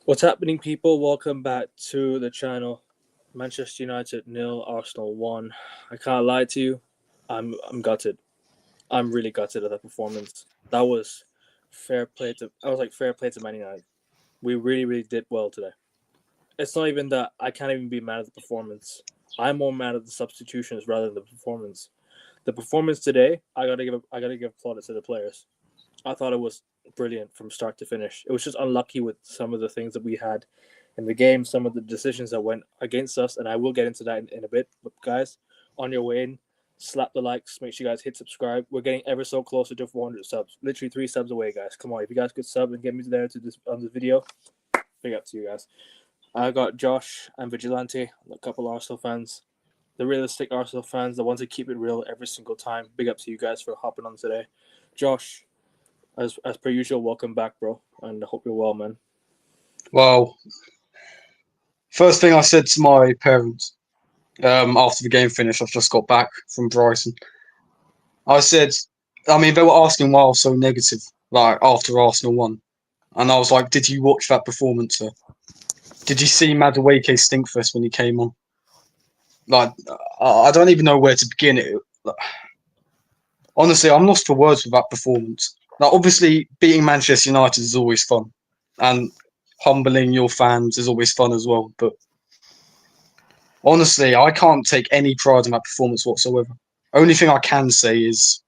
What's happening, people? Welcome back to the channel. Manchester United nil, Arsenal 1. I can't lie to you. I'm gutted. I'm really gutted at that performance. That was fair play to. I was like fair play to Man United. We really did well today. It's not even that I can't even be mad at the performance. I'm more mad at the substitutions rather than the performance. The performance today, I gotta give plaudits to the players. I thought it was brilliant from start to finish. It was just unlucky with some of the things that we had in the game, some of the decisions that went against us, and I will get into that in a bit. But guys, on your way in, slap the likes. Make sure you guys hit subscribe. We're getting ever so closer to 400 subs. Literally 3 subs away, guys. Come on, if you guys could sub and get me there to this on the video, big up to you guys. I got Josh and Vigilante, a couple Arsenal fans, the realistic Arsenal fans, the ones that keep it real every single time. Big up to you guys for hopping on today. Josh, as per usual, welcome back, bro, and I hope you're well, man. Well, first thing I said to my parents after the game finished, I've just got back from Brighton. I said, they were asking why I was so negative, like after Arsenal won, and I was like, "Did you watch that performance, sir? Did you see Madueke Stinkfest when he came on? Like, I don't even know where to begin it. Honestly, I'm lost for words with that performance. Now, obviously, beating Manchester United is always fun, and humbling your fans is always fun as well. But honestly, I can't take any pride in that performance whatsoever. Only thing I can say is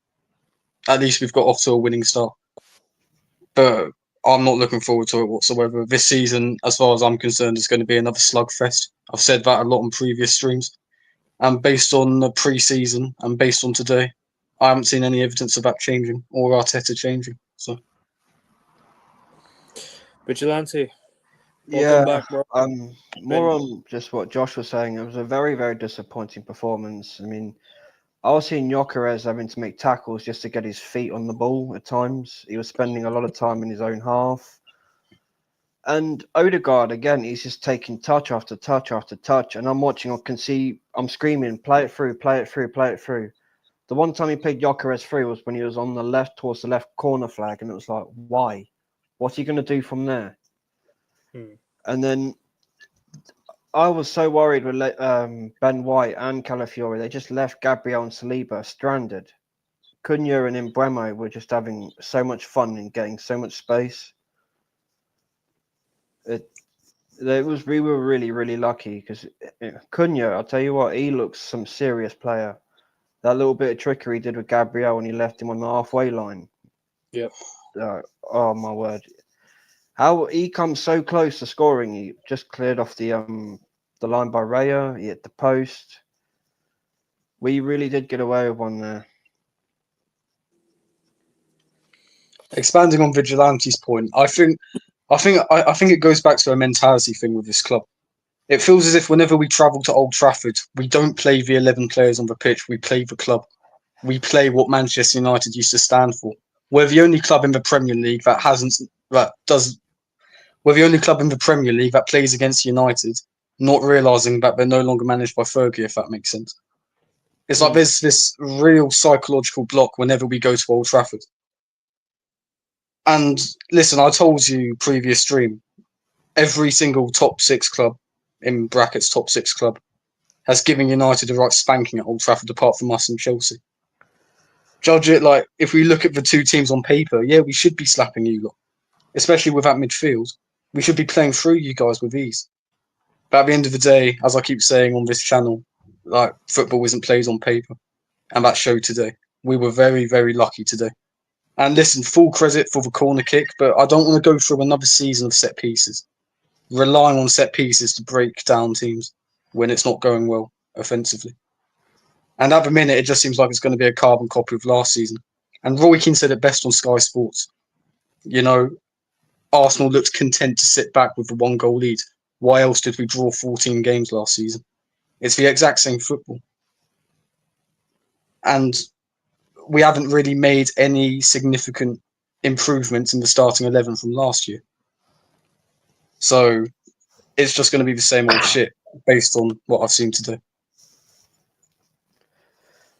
at least we've got off to a winning start. But I'm not looking forward to it whatsoever. This season, as far as I'm concerned, is going to be another slugfest. I've said that a lot on previous streams. And based on the pre-season and based on today, I haven't seen any evidence of that changing or Arteta changing. So Vigilante, welcome Yeah, back, bro. more on just what Josh was saying. It was a very, very disappointing performance. I mean, I was seeing Gyökeres having to make tackles just to get his feet on the ball at times. He was spending a lot of time in his own half. And Odegaard, again, he's just taking touch after touch after touch. And I'm watching, I'm screaming, play it through, play it through, play it through. The one time he played Gyökeres through was when he was on the left, towards the left corner flag. And it was like, why? What's he going to do from there? And then I was so worried with Ben White and Calafiori. They just left Gabriel and Saliba stranded. Cunha and Mbeumo were just having so much fun and getting so much space. We were really lucky because Cunha, I'll tell you what, he looks some serious player. That little bit of trickery he did with Gabriel when he left him on the halfway line. Yep. Oh my word. How he comes so close to scoring, he just cleared off the line by Raya, he hit the post. We really did get away with one there. expanding on Vigilante's point, I think it goes back to a mentality thing with this club. It feels as if whenever we travel to Old Trafford, we don't play the 11 players on the pitch, we play the club. We play what Manchester United used to stand for. We're the only club in the Premier League we're the only club in the Premier League that plays against United, not realising that they're no longer managed by Fergie, if that makes sense. It's like there's this real psychological block whenever we go to Old Trafford. And listen, I told you previous stream, every single top six club, in brackets top six club, has given United the right spanking at Old Trafford apart from us and Chelsea. Judge it like, if we look at the two teams on paper, yeah, we should be slapping you lot. Especially with that midfield. We should be playing through you guys with ease. But at the end of the day, as I keep saying on this channel, like football isn't played on paper. And that showed today. We were very lucky today. And listen, full credit for the corner kick, but I don't want to go through another season of set pieces. Relying on set pieces to break down teams when it's not going well offensively. And at the minute, it just seems like it's going to be a carbon copy of last season. And Roy Keane said it best on Sky Sports. You know, Arsenal looked content to sit back with the 1-goal lead. Why else did we draw 14 games last season? It's the exact same football. And we haven't really made any significant improvements in the starting 11 from last year. So it's just going to be the same old shit based on what I've seen today.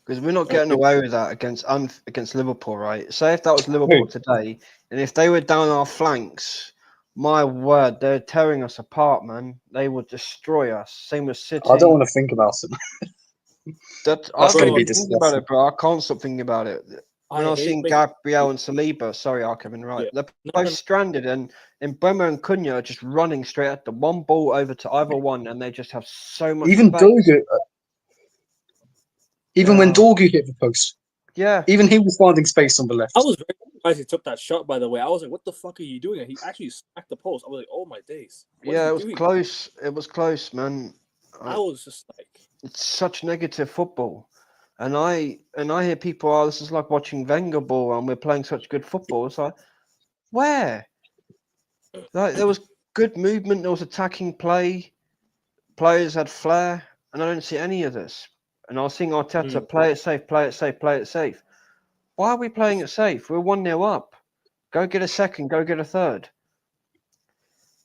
Because we're not getting away with that against Liverpool, right? Say if that was Liverpool today, and if they were down our flanks My word, they're tearing us apart, man. They will destroy us. Same with City. I don't want to think about it. That That's I'm going to Bro, be thinking about disgusting. it, bro. I can't stop thinking about it. When I I was hate seeing making. Gabriel and Saliba, sorry, Arkham, right? Yeah. They're No, both no, stranded, and Mbemo and Cunha are just running straight at the one ball over to either one, and they just have so much Even space. Dogu, even when Yeah. Dorgu hit the post, Yeah, even he was finding space on the left. I was very surprised he took that shot. By the way, I was like, "What the fuck are you doing?" And he actually smacked the post. I was like, "Oh my days, what is yeah, he it was doing?" close. It was close, man. I was just like, It's such negative football. And I hear people, oh, this is like watching Wenger ball and we're playing such good football. It's like, where? Like there was good movement, there was attacking play, players had flair, and I don't see any of this. And I was seeing Arteta play it safe, play it safe, play it safe. Why are we playing it safe? We're 1-0 up. Go get a second, go get a third.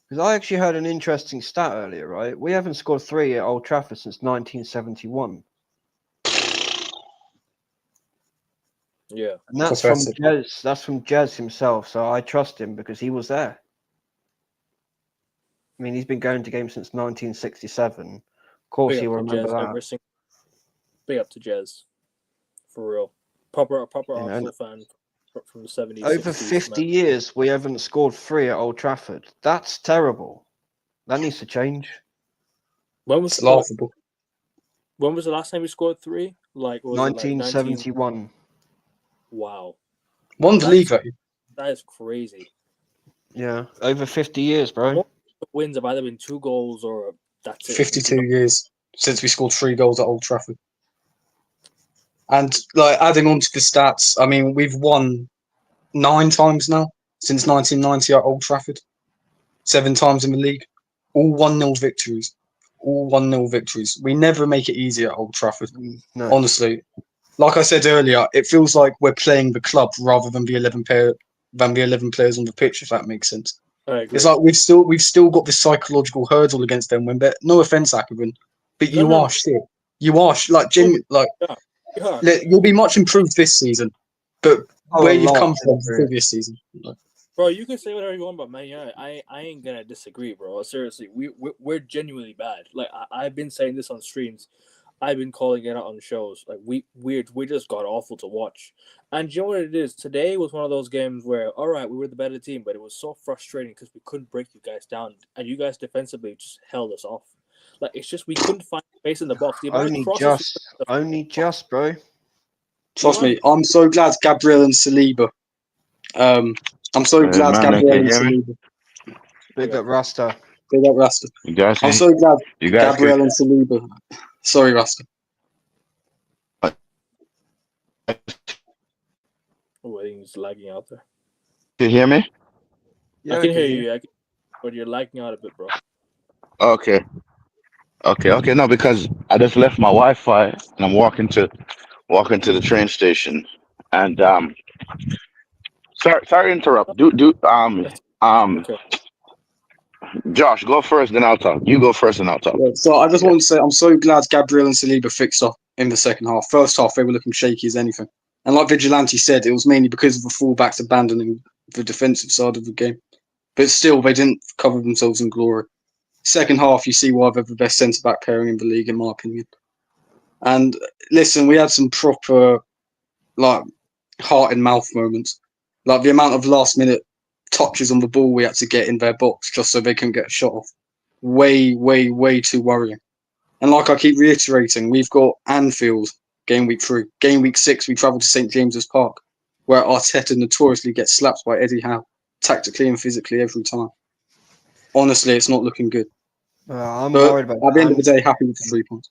Because I actually heard an interesting stat earlier, right? We haven't scored 3 at Old Trafford since 1971. yeah, And that's from Pathetic. Jez. That's from Jez himself. So I trust him because he was there. I mean, he's been going to games since 1967. Of course, big he'll up to remember Jez. that. Big up to Jez, for real. Proper And Arsenal fan from the 70s, over 60s. 50 Man. years, we haven't scored 3 at Old Trafford. That's terrible. That needs to change. When was It's laughable. when was the last time we scored 3? Like, was it like 19? 1971. Wow, Won the league, that's though. that is crazy. Yeah, over 50 years, bro. Most wins have either been 2 goals or that's it. 52 years since we scored 3 goals at Old Trafford. And like adding on to the stats, I mean, we've won 9 times now since 1990 at Old Trafford. 7 times in the league. All 1-0 victories. All 1-0 victories. We never make it easy at Old Trafford. No. Honestly, like I said earlier, it feels like we're playing the club rather than the 11 players on the pitch. If that makes sense, I agree. it's like we've still got this psychological hurdle against them. When no offense, Akabin, but you No. are shit. You are like Yeah. you'll be much improved this season, but where you've come from the Bro. previous season. Bro, you can say whatever you want about Man United. I ain't gonna disagree, bro. Seriously, we're genuinely bad. Like I've been saying this on streams. I've been calling it out on shows. Like we just got awful to watch. And you know what it is? Today was one of those games where, all right, we were the better team, but it was so frustrating because we couldn't break you guys down, and you guys defensively just held us off. Like it's just we couldn't find space in the box. The amount of crosses, Only just, bro. Trust me, I'm so glad Gabriel and Saliba. I'm so glad Man, can Gabriel you and hear me? Saliba. Big up Rasta. Big up Rasta. You guys I'm can, so glad you guys can, Gabriel and Saliba. Sorry, Rasta. oh, I think it's lagging out there. you hear me? Yeah, I can hear you, but you're lagging out a bit, bro. Okay. No, because I just left my Wi-Fi and I'm walking to the train station. And sorry to interrupt. That's Um okay. Josh, go first, then I'll talk. You go first and I'll talk. Yeah, so I just Yeah. want to say I'm so glad Gabriel and Saliba fixed up in the second half. First half, they were looking shaky as anything. And like Vigilante said, it was mainly because of the fullbacks abandoning the defensive side of the game. But still, they didn't cover themselves in glory. Second half, you see why they're the best centre-back pairing in the league, in my opinion. And listen, we had some proper, like, heart-in-mouth moments. Like the amount of last-minute touches on the ball we had to get in their box just so they couldn't get a shot off. Way, way, way too worrying. And like I keep reiterating, we've got Anfield game week 3. Game week 6, we travel to St James's Park, where Arteta notoriously gets slapped by Eddie Howe, tactically and physically every time. Honestly, it's not looking good. I'm But worried about at the end of the day, happy with the 3 points.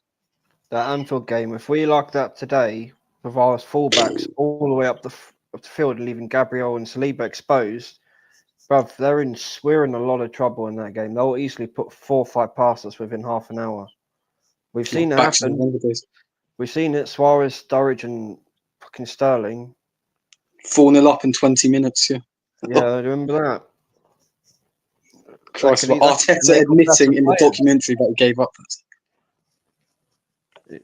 that Anfield game. If we like that today, with our fullbacks all the way up the field, leaving Gabriel and Saliba exposed, bruv, we're in a lot of trouble in that game. They'll easily put 4 or 5 past us within half an hour. We've seen it Back to the happen. Wenger days. We've seen it. Suarez, Sturridge, and fucking Sterling. 4-0 up in 20 minutes, yeah. Yeah, I remember that. Christ, but That's Arteta admitting in the documentary that he gave up. Let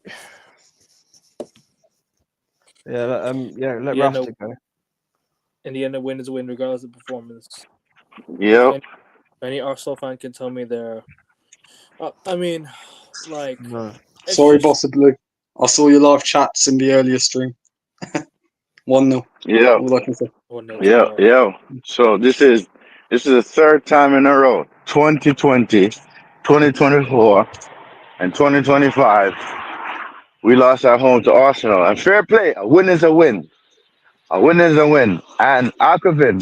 Yeah, Rasta go. in the end, a win is a win, regardless of performance. Yep. Any Arsenal fan can tell me they're. I mean, like. No. it's Sorry, just- Bossa Blue. I saw your live chats in the earlier stream. 1-0. Yeah, All I can say. yeah, yeah. So this is the third time in a row. 2020, 2024, and 2025. We lost at home to Arsenal. And fair play, a win is a win. A win is a win. And Akovin,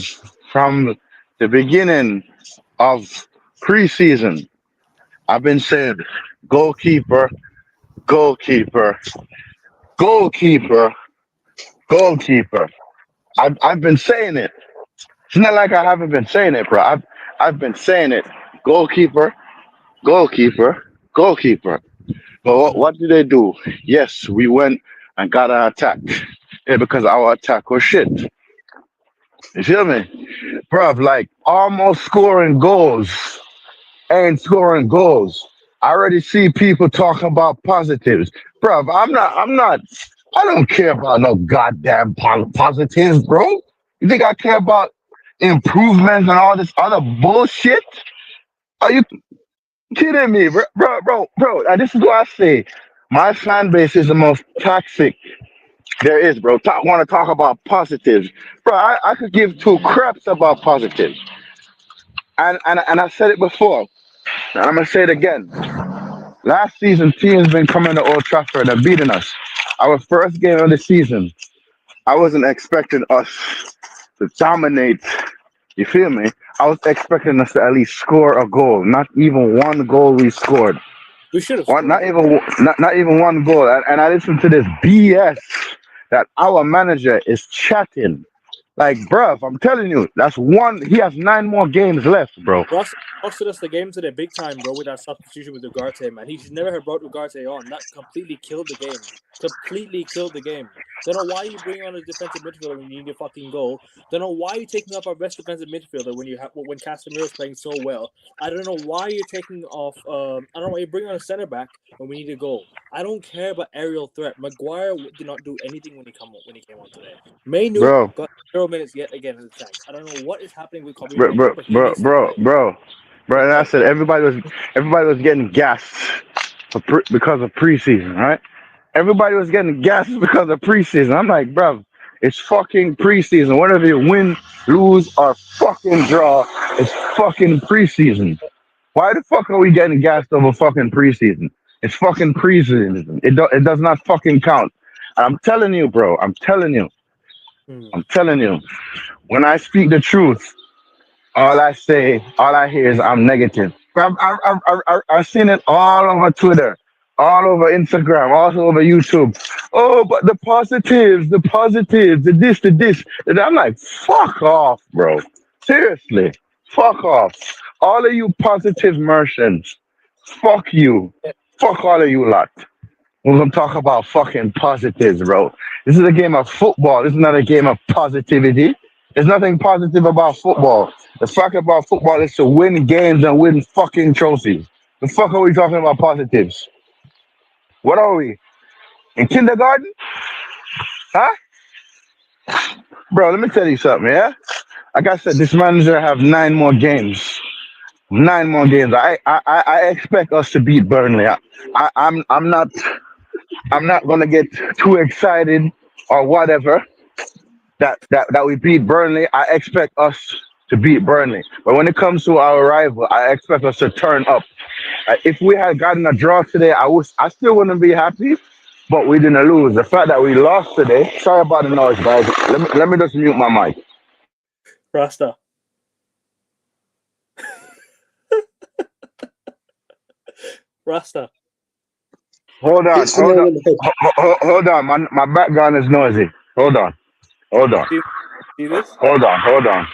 from the beginning of preseason, I've been saying goalkeeper, goalkeeper, goalkeeper, goalkeeper. I've been saying it. It's not like I haven't been saying it, bro. I've been saying it. Goalkeeper, goalkeeper, goalkeeper. But what did they do? Yes, we went and got an attack. Yeah, because our attack was shit. You feel me? Bruv, like almost scoring goals ain't scoring goals. I already see people talking about positives. Bruv, I don't care about no goddamn positives, bro. You think I care about improvements and all this other bullshit? Are you kidding me, bro? And this is what I say. My fan base is the most toxic there is, bro. Want to talk about positives, bro? I could give two craps about positives, and I said it before, and I'm gonna say it again. Last season, teams been coming to Old Trafford and beating us. Our first game of the season, I wasn't expecting us to dominate. You feel me? I was expecting us to at least score a goal. Not even one goal we scored. We should have. Not even one goal. And I listened to this BS that our manager is chatting. Like, bruv, I'm telling you, that's one. He has 9 more games left, bro. Ross costed us the game today big time, bro, with that substitution with Ugarte, man. He should never have brought Ugarte on. That completely killed the game. Completely killed the game. Don't know why you bring on a defensive midfielder when you need a fucking goal. Don't know why you're taking up our best defensive midfielder when Casemiro's playing so well. I don't know why you're taking off. I don't know why you're bringing on a center back when we need a goal. I don't care about aerial threat. Maguire did not do anything when he came on today. Mainu Bro. got 0 minutes yet again in the tank. I don't know what is happening with Kobe. Bro. And I said everybody was getting gassed because of preseason, right? Everybody was getting gassed because of preseason. I'm like, bro, it's fucking preseason. Whatever you win, lose, or fucking draw, it's fucking preseason. Why the fuck are we getting gassed over fucking preseason? It's fucking preseason. It does not fucking count. And I'm telling you, bro. I'm telling you. When I speak the truth, all I hear is I'm negative. I've seen it all over Twitter, all over Instagram, all over YouTube. Oh, but the positives, the this. And I'm like, fuck off, bro. Seriously, fuck off. All of you positive merchants, fuck you. Fuck all of you lot. We're gonna talk about fucking positives, bro. This is a game of football. This is not a game of positivity. There's nothing positive about football. The fact about football is to win games and win fucking trophies. The fuck are we talking about positives? What are we? In kindergarten? Huh? Bro, let me tell you something, yeah? Like I said, this manager have 9 more games. 9 more games. I expect us to beat Burnley. I'm not gonna get too excited or whatever that we beat Burnley. I expect us to beat Burnley. But when it comes to our rival, I expect us to turn up. If we had gotten a draw today, I still wouldn't be happy, but we didn't lose. The fact that we lost today, sorry about the noise, guys. Let me just mute my mic. Rasta. Rasta. Hold on. My background is noisy. Hold on. See this? Hold on.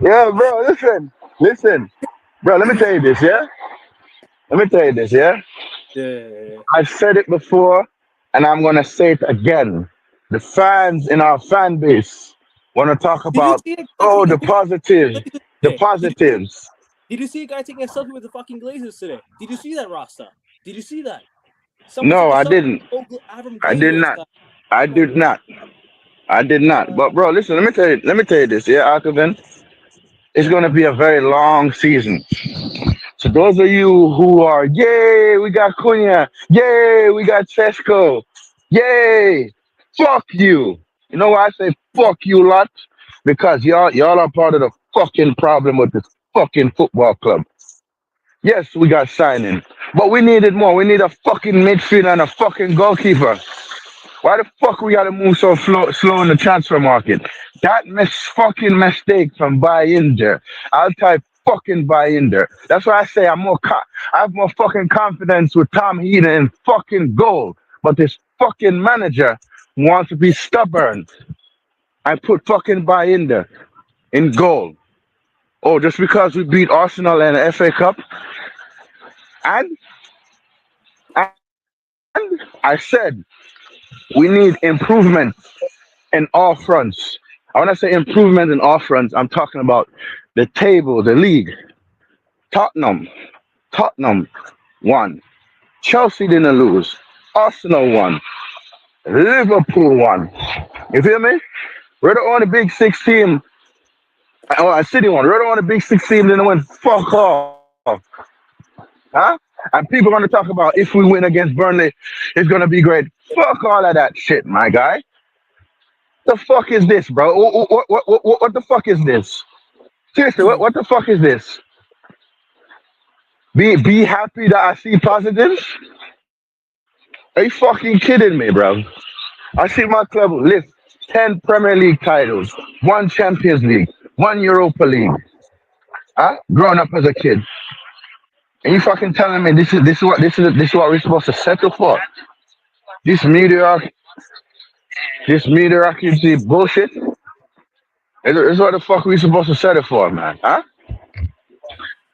Yeah, bro, listen. Bro, let me tell you this, yeah? Yeah. I've said it before, and I'm going to say it again. The fans in our fan base want to talk about, the positives. Did you see a guy taking a selfie with the fucking Glazers today? Did you see that, Rasta? Did you see that? No, I didn't. I did not. I did not. I did not. But bro, listen, let me tell you this, yeah, Alkaven. It's gonna be a very long season. So those of you who are, yay, we got Cunha, yay, we got Chesko, yay, fuck you. You know why I say fuck you lot? Because y'all are part of the fucking problem with this fucking football club. Yes, we got signing, but we needed more. We need a fucking midfield and a fucking goalkeeper. Why the fuck we gotta move so slow in the transfer market? That fucking mistake from Bayindir. I'll type fucking Bayindir. That's why I say I have more fucking confidence with Tom Heaton in fucking goal. But this fucking manager wants to be stubborn. I put fucking Bayindir in goal. Oh, just because we beat Arsenal in the FA Cup? And, and I said we need improvement in all fronts. When I say improvement in all fronts, I'm talking about the table, the league. Tottenham, Tottenham won. Chelsea didn't lose. Arsenal won. Liverpool won. You feel me? We're the only big six team. Oh, City won. We're the only big six team didn't win. Fuck off. Huh? And people are going to talk about if we win against Burnley, it's going to be great. Fuck all of that shit, my guy. The fuck is this, bro? What the fuck is this? Seriously, what the fuck is this? Be happy that I see positives? Are you fucking kidding me, bro? I see my club lift 10 Premier League titles, 1 Champions League, 1 Europa League. Huh? Growing up as a kid. And you fucking telling me this is what we're supposed to settle for? This mediocrity bullshit? Is what the fuck we supposed to settle for, man? Huh?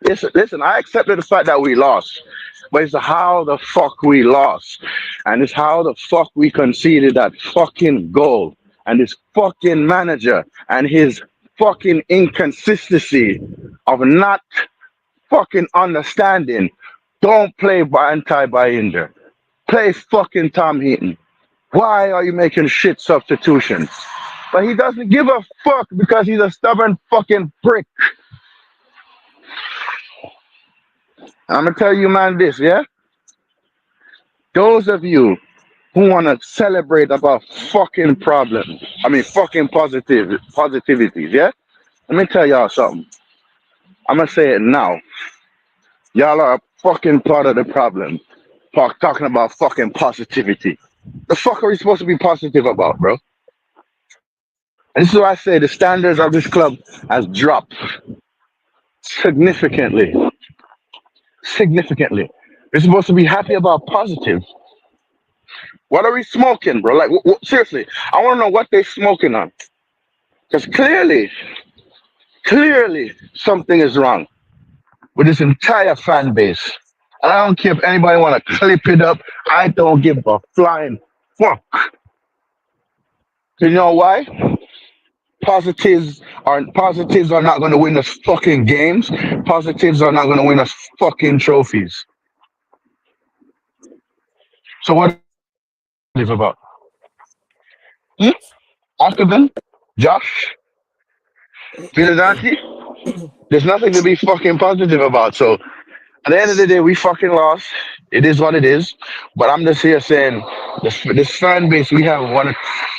Listen, I accepted the fact that we lost. But it's how the fuck we lost. And it's how the fuck we conceded that fucking goal. And this fucking manager and his fucking inconsistency of not fucking understanding. Don't play by anti-Bayindir. Play fucking Tom Heaton. Why are you making shit substitutions? But he doesn't give a fuck because he's a stubborn fucking prick. I'm gonna tell you, man, this, yeah? Those of you who wanna celebrate about fucking problems, fucking positivities, yeah? Let me tell y'all something. I'm gonna say it now. Y'all are a fucking part of the problem. Talking about fucking positivity. The fuck are we supposed to be positive about, bro? And this is why I say the standards of this club has dropped significantly. Significantly. We're supposed to be happy about positive. What are we smoking, bro? Like, seriously, I want to know what they're smoking on. Because clearly, something is wrong with this entire fan base. And I don't care if anybody want to clip it up. I don't give a flying fuck. You know why? Positives are not going to win us fucking games. Positives are not going to win us fucking trophies. So what is it about? Alkaven? Josh? Philadelphia? There's nothing to be fucking positive about. So at the end of the day, we fucking lost. It is what it is. But I'm just here saying, this fan base, we have want to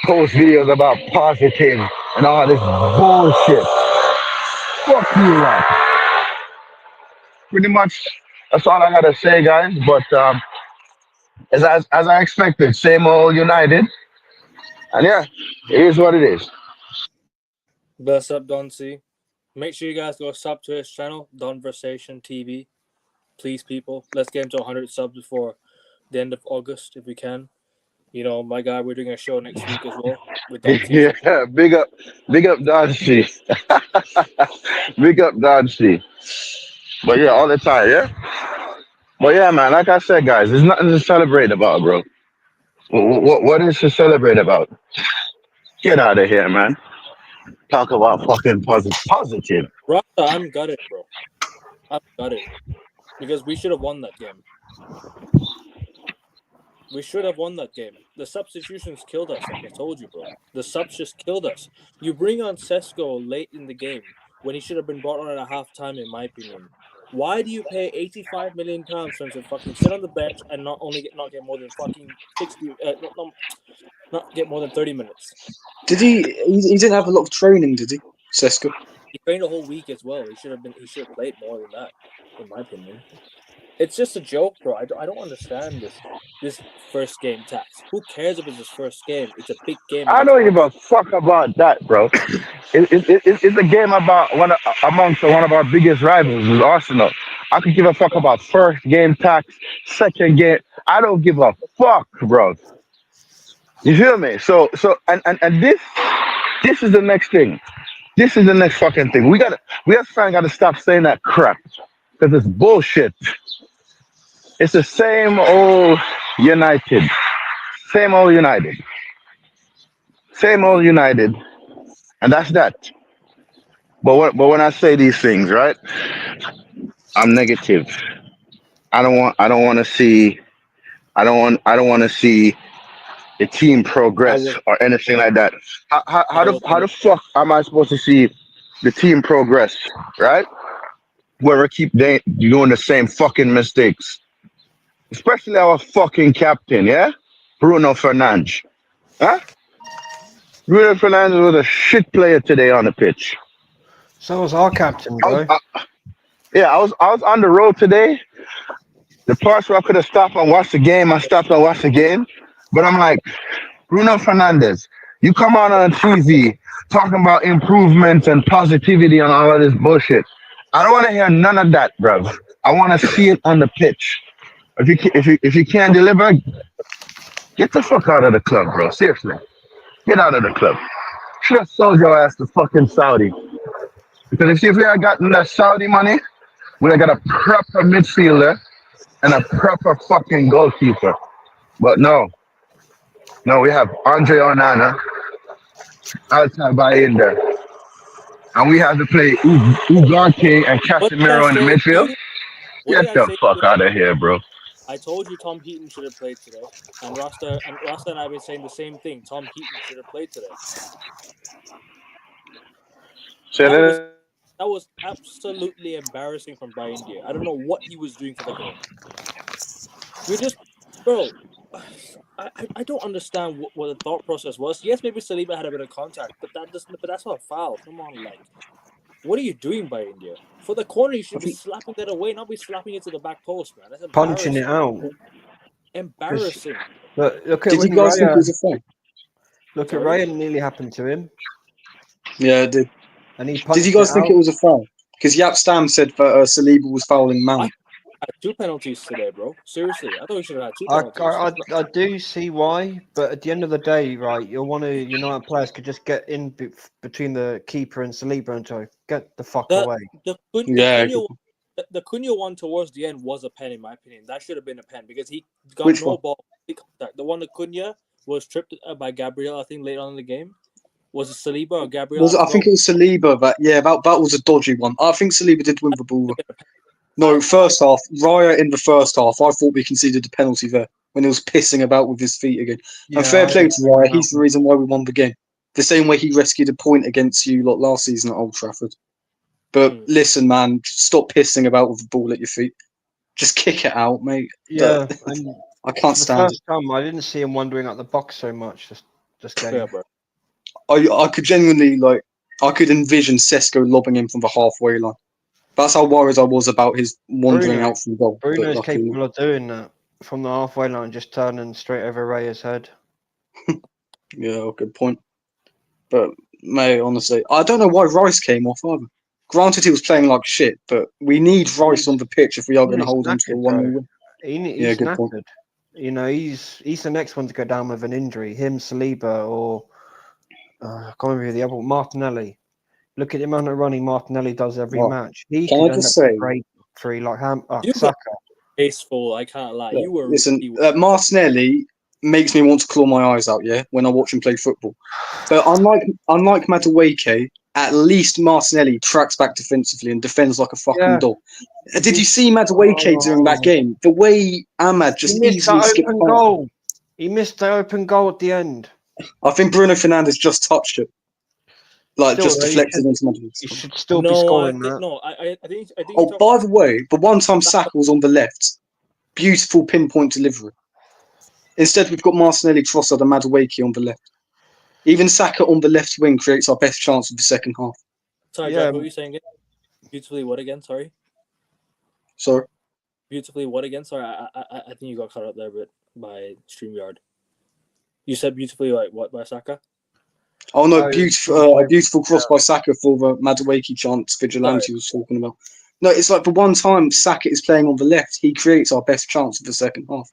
post videos about positive and all this bullshit. Fuck you, man. Pretty much, that's all I gotta say, guys. But as I expected, same old United. And yeah, it is what it is. Bless up, Don C. Make sure you guys go sub to his channel, Donversation TV. Please, people, let's get him to 100 subs before the end of August, if we can. You know, my guy, we're doing a show next week as well. With Don C. Yeah, big up Don C. Big up Don C. But yeah, all the time, yeah? But yeah, man, like I said, guys, there's nothing to celebrate about, bro. What is to celebrate about? Get out of here, man. Talk about fucking positive. Rasta, I'm gutted, bro. I'm gutted. Because we should have won that game. We should have won that game. The substitutions killed us, like I told you, bro. The subs just killed us. You bring on Sesko late in the game when he should have been brought on at a halftime, in my opinion. Why do you pay £85 million for him to fucking sit on the bench and not get more than fucking 60, not get more than 30 minutes? Did he didn't have a lot of training, did he, Sesko? He trained a whole week as well. He should have played more than that, in my opinion. It's just a joke, bro. I don't understand this first game tax. Who cares if it's his first game? It's a big game. I don't give a fuck about that, bro. It's a game about amongst one of our biggest rivals, is Arsenal. I could give a fuck about first game tax, second game. I don't give a fuck, bro. You feel me? So and this is the next thing. This is the next fucking thing. We as fans gotta stop saying that crap because it's bullshit. It's the same old United. Same old United. Same old United. And that's that. But when I say these things, right? I'm negative. I don't want to see the team progress or anything like that. How the fuck am I supposed to see the team progress, right? Where we keep doing the same fucking mistakes. Especially our fucking captain, yeah? Bruno Fernandes. Huh? Bruno Fernandes was a shit player today on the pitch. So was our captain, bro. I was on the road today. The parts where I could have stopped and watched the game, I stopped and watched the game. But I'm like, Bruno Fernandes, you come on TV talking about improvement and positivity and all of this bullshit. I don't want to hear none of that, bro. I want to see it on the pitch. If you can't deliver, get the fuck out of the club, bro. Seriously. Get out of the club. Should have sold your ass to fucking Saudi. Because if we had gotten that Saudi money, we'd have got a proper midfielder and a proper fucking goalkeeper. But no, we have Andre Onana, Altay Bayindir, and we have to play Ugarte and Casemiro in the midfield. Get the fuck out of here, bro. I told you Tom Heaton should have played today, and Rasta and I have been saying the same thing. Tom Heaton should have played today. That was absolutely embarrassing from Bayindir. I don't know what he was doing for the game. We're just, bro. I don't understand what the thought process was. Yes, maybe Saliba had a bit of contact, but that's not a foul. Come on, like, what are you doing by India? For the corner, you should be slapping that away, not be slapping it to the back post, man. That's punching it out. Embarrassing. Look at did you guys think it was a foul? Look at Ryan, nearly happened to him. Yeah, it did. And he did you guys think it was a foul? Because Yap Stam said that Saliba was fouling Mount. I had 2 penalties today, bro. Seriously, I thought we should have had 2 penalties. I do see why, but at the end of the day, right, United players could just get in between the keeper and Saliba and go, get the fuck away. The Cunha one towards the end was a pen, in my opinion. That should have been a pen because he got ball contact. The one that Cunha was tripped by Gabriel, I think, late on in the game. Was it Saliba or Gabriel? I think it was Saliba, but yeah, that was a dodgy one. I think Saliba did win the ball. No, first half, Raya in the first half, I thought we conceded a penalty there when he was pissing about with his feet again. Yeah, and fair play to Raya, he's the reason why we won the game. The same way he rescued a point against you last season at Old Trafford. But listen, man, stop pissing about with the ball at your feet. Just kick it out, mate. Yeah, I can't stand it. I didn't see him wandering out the box so much. Just getting. Yeah, bro. I could genuinely I could envision Sesko lobbing him from the halfway line. That's how worried I was about his wandering out from goal. Bruno's capable of doing that from the halfway line, just turning straight over Raya's head. Yeah, good point. But mate, honestly, I don't know why Rice came off either. Granted, he was playing like shit, but we need Rice on the pitch if we are going to hold on to a 1-0 win. He's knackered. You know, he's the next one to go down with an injury. Him, Saliba, or I can't remember the other one, Martinelli. Look at the amount of running Martinelli does every match. He can I just say, great free like Saka. Baseball, I can't lie. Yeah, Martinelli makes me want to claw my eyes out. Yeah, when I watch him play football. But unlike Madueke, at least Martinelli tracks back defensively and defends like a fucking dog. Did you see Madueke during that game? The way Ahmad just easily skipped goal. He missed the open goal at the end. I think Bruno Fernandes just touched it, like Still, just though, deflected into Madrid. He should still be No, scoring that. I think. Oh, by the way, the one time Saka was on the left, beautiful pinpoint delivery. Instead, we've got Martinelli, Trossard, and Madueke on the left. Even Saka on the left wing creates our best chance of the second half. Sorry, Yeah. Jack, what were you saying again? Beautifully what again? Sorry. Sorry. Beautifully what again? Sorry, I think you got caught up there, but by StreamYard. You said beautifully like what by Saka? Oh no, Oh, a beautiful cross by Saka for the Madueke chance Vigilante was talking about. No, it's like the one time Saka is playing on the left, he creates our best chance of the second half.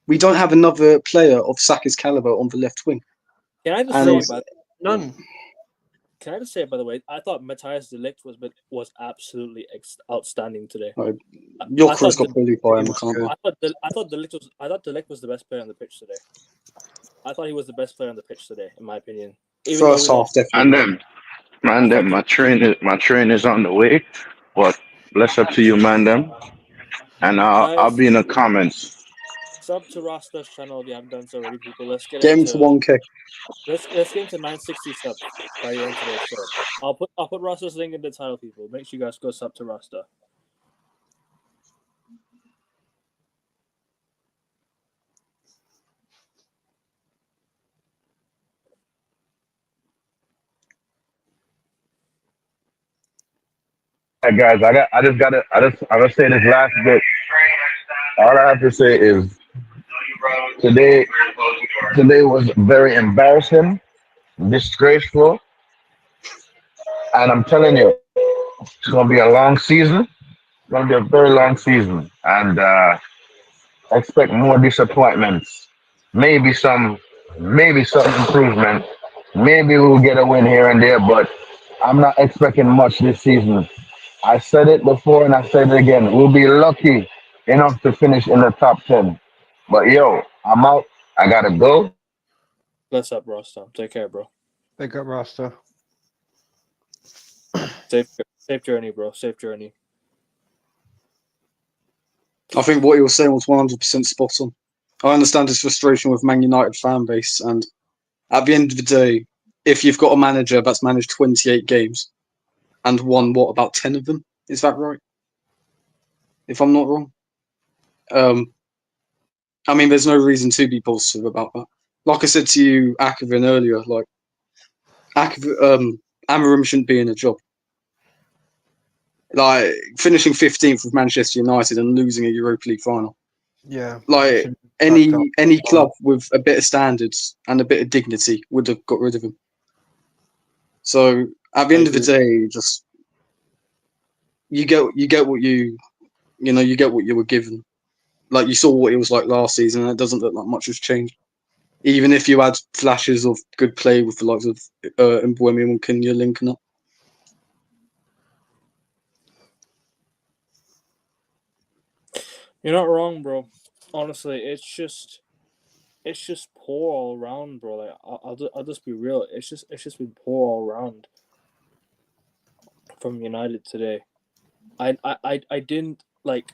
We don't have another player of Saka's caliber on the left wing. Can I just And say, None. Can I just say, by the way, I thought Matthias de Ligt was absolutely outstanding today. Jokeris got bullied by him, can't I thought de Ligt was the best player on the pitch today. I thought he was the best player on the pitch today, in my opinion. Even first half, definitely. Mandem, my train is on the way. But bless up to you, Mandem. And I'll be in the comments. Sub to Rasta's channel if you haven't done so already, people. Let's get him to 1K. Let's get into 960 subs by the end of today's show. I'll put Rasta's link in the title, people. Make sure you guys go sub to Rasta. Hey guys, I gotta say this last bit. All I have to say is today was very embarrassing, disgraceful, and I'm telling you, it's gonna be a long season. It's gonna be a very long season, and expect more disappointments. Maybe some improvement. Maybe we'll get a win here and there, but I'm not expecting much this season. I said it before and I said it again. We'll be lucky enough to finish in the top 10. But yo, I'm out. I gotta go. Bless up, Rasta. Take care, bro. Big up, Rasta. Safe journey, bro. Safe journey. I think what you were saying was 100% spot on. I understand his frustration with Man United fan base, and at the end of the day, if you've got a manager that's managed 28 games and won about 10 of them, is that right? If I'm not wrong. I mean, there's no reason to be positive about that. Like I said to you, Akavin, earlier, like Amarim shouldn't be in a job. Like finishing 15th with Manchester United and losing a Europa League final. Yeah. Like any club with a bit of standards and a bit of dignity would have got rid of him. So at the end of the day, just you get what you get what you were given. Like you saw what it was like last season, and it doesn't look like much has changed. Even if you had flashes of good play with the likes of Mbeumo and Kenya linking up. You're not wrong, bro. Honestly, it's just poor all around, bro. Like I'll just be real. It's just been poor all around from United today. I didn't like.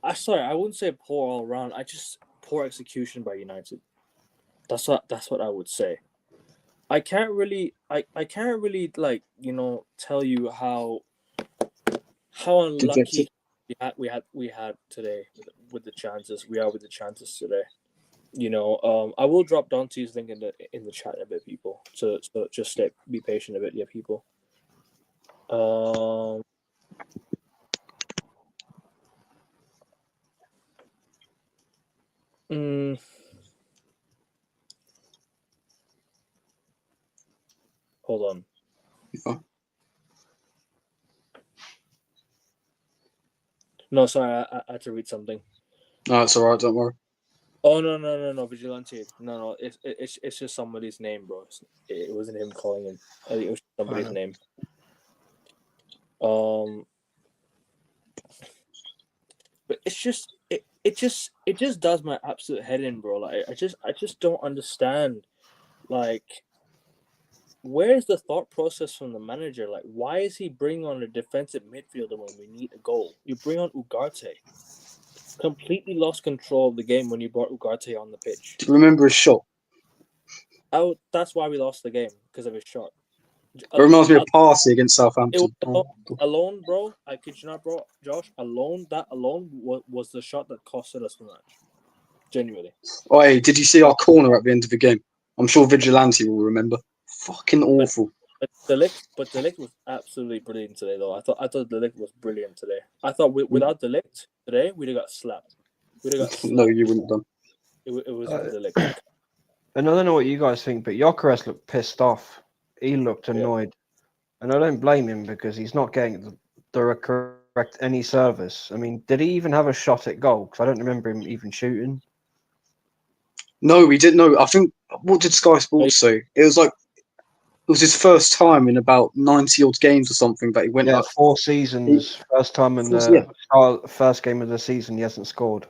I wouldn't say poor all around. I just poor execution by United. That's what I would say. I can't really like tell you how unlucky we had today with the chances. We are with the chances today. I will drop Dante's link in the chat a bit, people. So just be patient a bit, yeah, people. Hold on. No, sorry, I had to read something. No, it's alright, don't worry. Oh no, Vigilante. No, it's just somebody's name, bro. It wasn't him calling him. I think it was somebody's name. But it's just it just does my absolute head in, bro. Like I just don't understand. Like, where's the thought process from the manager? Like, why is he bringing on a defensive midfielder when we need a goal? You bring on Ugarte. completely lost control of the game when you brought Ugarte on the pitch. Do you remember his shot? That's why we lost the game, because of his shot. It reminds me of Parsi against Southampton. Alone, bro. I kid you not, bro. Josh, that alone was the shot that costed us the match. Genuinely. Oh, hey, did you see our corner at the end of the game? I'm sure Vigilante will remember. Fucking awful. But De Ligt was absolutely brilliant today, though. I thought De Ligt was brilliant today. I thought without De Ligt today, we'd have got slapped. No, you wouldn't have done. It was De Ligt. And I don't know what you guys think, but Gyökeres looked pissed off. He looked annoyed. And I don't blame him because he's not getting the correct any service. I mean, did he even have a shot at goal? Because I don't remember him even shooting. No, we didn't know. I think, what did Sky Sports say? It was his first time in about 90 odd games or something that he went up. 4 seasons. First time in the first game of the season he hasn't scored.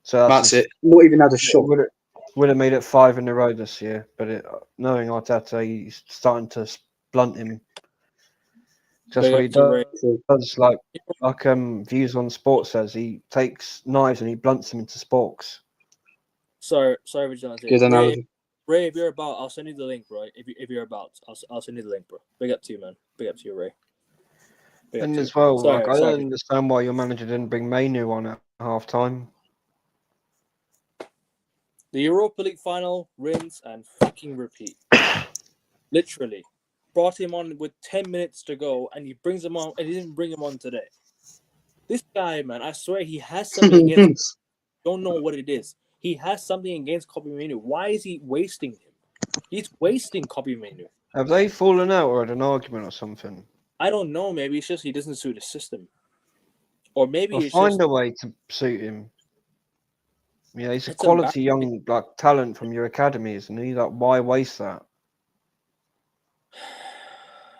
So that's it. Not even had a shot. Would have made it 5 in a row this year, but knowing Arteta, he's starting to blunt him. That's what he does. Like Views on Sports says, he takes knives and he blunts them into sporks. Sorry, Vigilante. Good analogy. Ray, if you're about, I'll send you the link, bro. If you're about, I'll send you the link, bro. Big up to you, man. Big up to you, Ray. And as well, I don't understand why your manager didn't bring Mainu on at half time. The Europa League final, rinse and fucking repeat. Literally. Brought him on with 10 minutes to go, and he brings him on, and he didn't bring him on today. This guy, man, I swear he has something against don't know what it is. He has something against Kobbie Mainoo. Why is he wasting him? He's wasting Kobbie Mainoo. Have they fallen out or had an argument or something? I don't know. Maybe it's just he doesn't suit the system. Or maybe it's find a way to suit him. Yeah, he's a quality young talent from your academy, isn't he? Why waste that?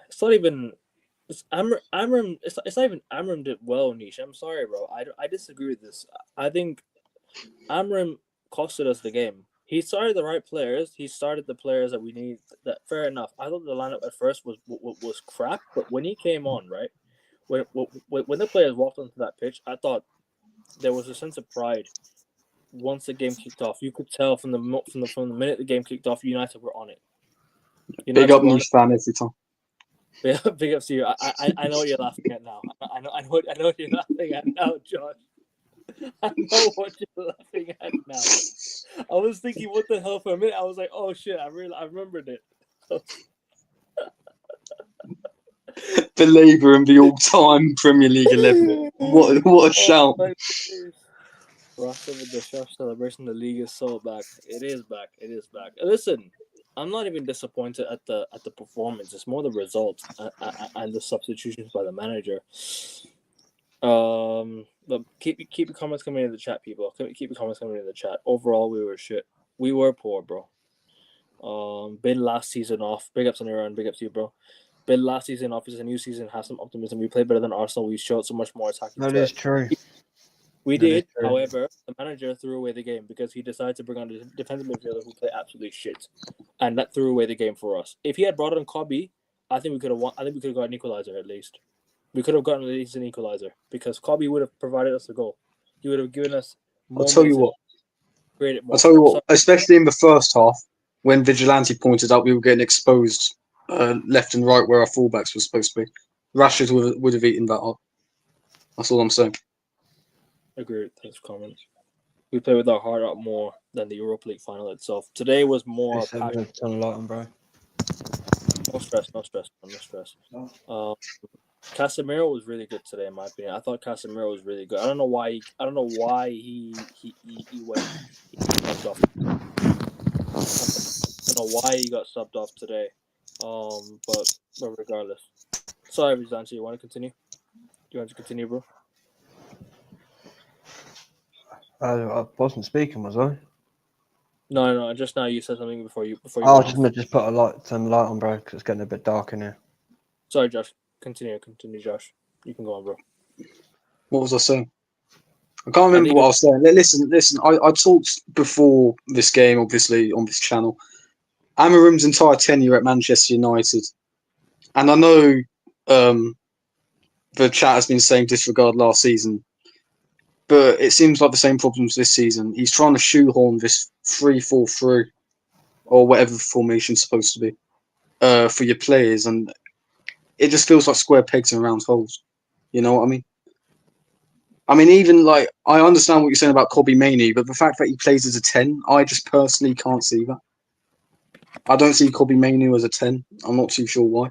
It's not even. It's Amram. It's not even Amram did well, Nish. I'm sorry, bro. I disagree with this. I think Amram costed us the game. He started the right players. He started the players that we need. That fair enough. I thought the lineup at first was crap, but when he came on, right, when the players walked onto that pitch, I thought there was a sense of pride. Once the game kicked off, you could tell from the minute the game kicked off, United were on it. Big up Nish fan every time. Big up to you. I know what you're laughing at now. I know what you're laughing at now, Josh. I know what you're laughing at now. I was thinking, what the hell for a minute? I was like, oh shit, I remembered it. Belabor and the all-time Premier League 11. What a shout. Rasta with the chef celebration. The league is so back. It is back. Listen, I'm not even disappointed at the performance. It's more the result and the substitutions by the manager. But keep your comments coming in the chat, people. Keep your comments coming in the chat. Overall, we were shit. We were poor, bro. Been last season off. Big ups on your end. Big ups to you, bro. Been last season off. It's a new season. Has some optimism. We played better than Arsenal. We showed so much more attacking. That is true. We did, however, the manager threw away the game because he decided to bring on a defensive midfielder who played absolutely shit, and that threw away the game for us. If he had brought on Kobbie, I think we could have won. I think we could have got an equalizer at least. We could have gotten at least an equalizer because Kobbie would have provided us a goal. He would have given us. I'll tell you what. Especially in the first half, when Vigilante pointed out we were getting exposed left and right where our fullbacks were supposed to be, Rashford would have eaten that up. That's all I'm saying. Agreed. Thanks for comments. We play with our heart out more than the Europa League final itself. Today was more. Bro. No stress. Casemiro was really good today, in my opinion. I thought Casemiro was really good. I don't know why he went. He subbed off. I don't know why he got subbed off today. But regardless. Sorry, Vigilante. You want to continue? Bro? I wasn't speaking, was I? No. Just now you said something before you. I was just put turn the light on, bro, because it's getting a bit dark in here. Sorry, Josh. Continue, Josh. You can go on, bro. What was I saying? I can't remember what I was saying. Listen. I talked before this game, obviously, on this channel. Amarim's entire tenure at Manchester United, and I know the chat has been saying disregard last season. but it seems like the same problems this season. He's trying to shoehorn this 3-4-3 or whatever the formation's supposed to be for your players, and it just feels like square pegs in round holes. You know what I mean? I mean, even like I understand what you're saying about Kobbie Mainoo, but the fact that he plays as a 10, I just personally can't see that. I don't see Kobbie Mainoo as a 10. I'm not too sure why.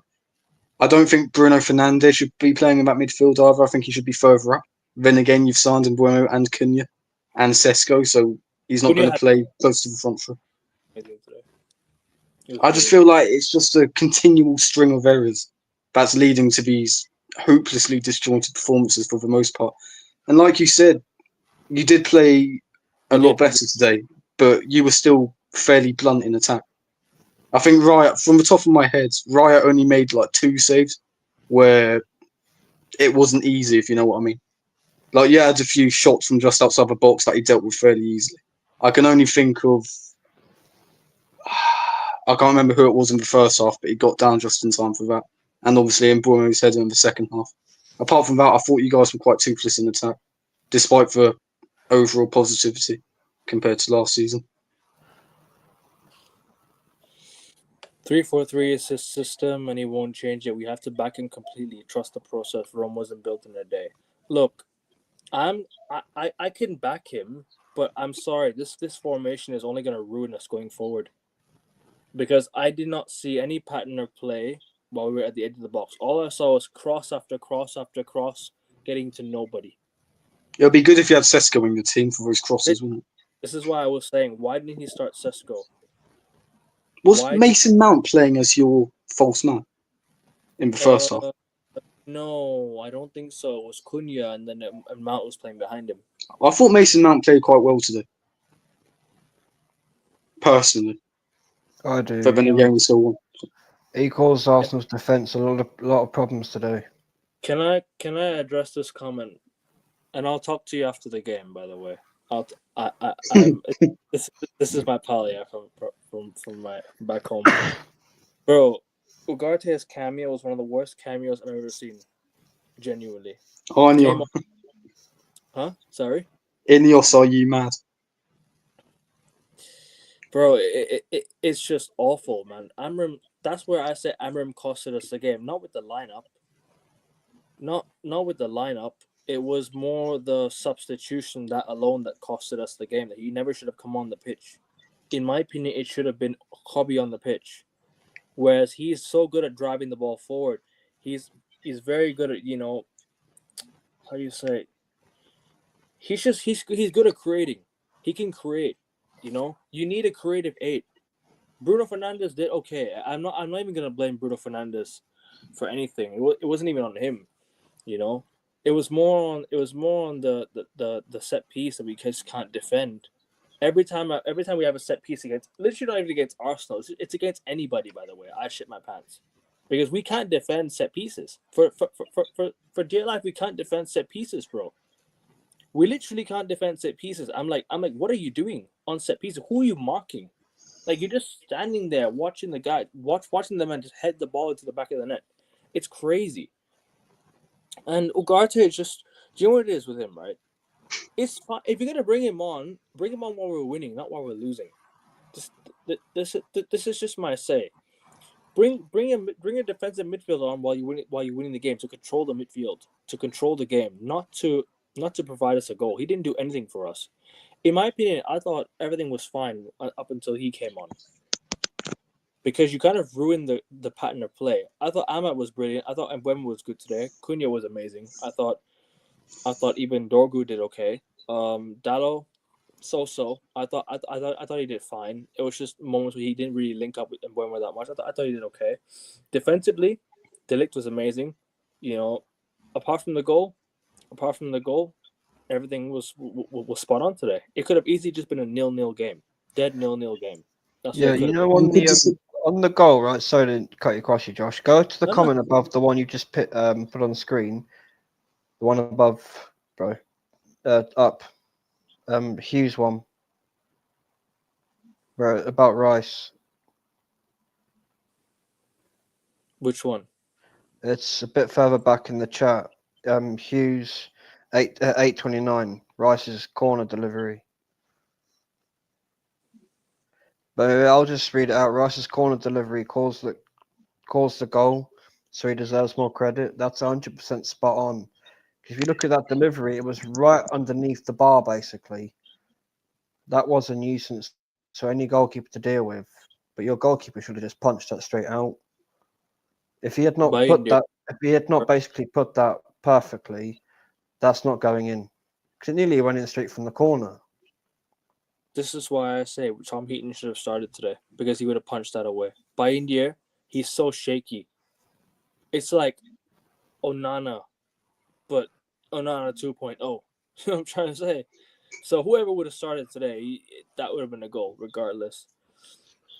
I don't think Bruno Fernandes should be playing in that midfield either. I think he should be further up. Then again, you've signed Mbeumo and Cunha and Sesko, so he's not Cunha going to had- play close to the front foot. Today. He was I just great. feel like it's just a continual string of errors that's leading to these hopelessly disjointed performances for the most part. And like you said, you did play a lot better today, but you were still fairly blunt in attack. I think Raya, from the top of my head, Raya only made like 2 saves where it wasn't easy, if you know what I mean. Like, you had a few shots from just outside the box that he dealt with fairly easily. I can only think of... I can't remember who it was in the first half, but he got down just in time for that. And obviously Mbeumo's header in the second half. Apart from that, I thought you guys were quite toothless in attack, despite the overall positivity compared to last season. 3-4-3 is his system, and he won't change it. We have to back him completely. Trust the process. Rome wasn't built in a day. Look, I can back him, but I'm sorry. This formation is only going to ruin us going forward. Because I did not see any pattern of play while we were at the edge of the box. All I saw was cross after cross after cross, getting to nobody. It would be good if you had Sesko in the team for those crosses, wouldn't it? This is why I was saying, why didn't he start Sesko? Was Why Mason Mount playing as your false man in the first half? No, I don't think so. It was Cunha, and then Mount was playing behind him. I thought Mason Mount played quite well today. Personally. I do. But then again, we still won. He caused Arsenal's defence a lot of problems today. Can I address this comment? And I'll talk to you after the game. By the way, this is my pal, yeah, from my back home, bro. Ugarte's cameo was one of the worst cameos I've ever seen. Genuinely. Ineos. Huh? Sorry? Ineos, are you mad? Bro, it's just awful, man. Amram, that's where I say Amram costed us the game. Not with the lineup. Not with the lineup. It was more the substitution that alone that costed us the game. That he never should have come on the pitch. In my opinion, it should have been Kobbie on the pitch. Whereas he's so good at driving the ball forward. He's very good at, how do you say? He's good at creating. He can create, You need a creative 8. Bruno Fernandes did okay. I'm not even gonna blame Bruno Fernandes for anything. It wasn't even on him, It was more on the set piece that we just can't defend. Every time we have a set piece against, literally not even against Arsenal, it's against anybody. By the way, I shit my pants because we can't defend set pieces. For dear life, we can't defend set pieces, bro. We literally can't defend set pieces. I'm like, what are you doing on set pieces? Who are you marking? Like, you're just standing there watching the guy, watching the man just head the ball into the back of the net. It's crazy. And Ugarte is just, do you know what it is with him, right? It's fine. If you're gonna bring him on while we're winning, not while we're losing. This is just my say. Bring a defensive midfielder on while you're winning the game to control the midfield, to control the game, not to provide us a goal. He didn't do anything for us. In my opinion, I thought everything was fine up until he came on. Because you kind of ruined the pattern of play. I thought Ahmad was brilliant. I thought Mbeumo was good today. Cunha was amazing. I thought even Dorgu did okay. Dallo, so. I thought he did fine. It was just moments where he didn't really link up with Mbeumo that much. I thought he did okay. Defensively, De Ligt was amazing. Apart from the goal, everything was spot on today. It could have easily just been a 0-0 game, dead 0-0 game. That's Yeah, on the goal, right? Sorry to cut you across, you, Josh. Go to the comment above the one you just put on the screen. The one above, bro. Up. Hughes one. Bro, about Rice. Which one? It's a bit further back in the chat. Hughes 829. Rice's corner delivery. But I'll just read it out. Rice's corner delivery caused the goal, so he deserves more credit. That's 100% spot on. If you look at that delivery, it was right underneath the bar, basically. That was a nuisance to any goalkeeper to deal with. But your goalkeeper should have just punched that straight out. If he had not basically put that perfectly, that's not going in. Because it nearly went in straight from the corner. This is why I say Tom Heaton should have started today, because he would have punched that away. By India, he's so shaky. It's like Onana, but Onana 2.0. You know what I'm trying to say? So whoever would have started today, that would have been a goal, regardless.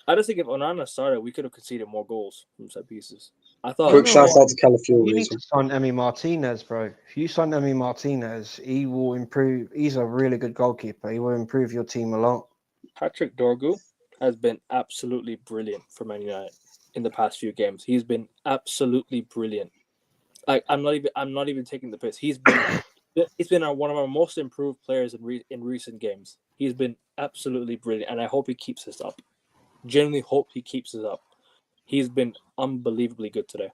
I just think if Onana started, we could have conceded more goals from set pieces. I thought. Quick shout out to Calafiori. You need to sign Emi Martinez, bro. If you sign Emi Martinez, he will improve. He's a really good goalkeeper. He will improve your team a lot. Patrick Dorgu has been absolutely brilliant for Man United in the past few games. He's been absolutely brilliant. Like I'm not even taking the piss. He's been one of our most improved players in recent games. He's been absolutely brilliant, and I hope he keeps this up. Genuinely hope he keeps this up. He's been unbelievably good today.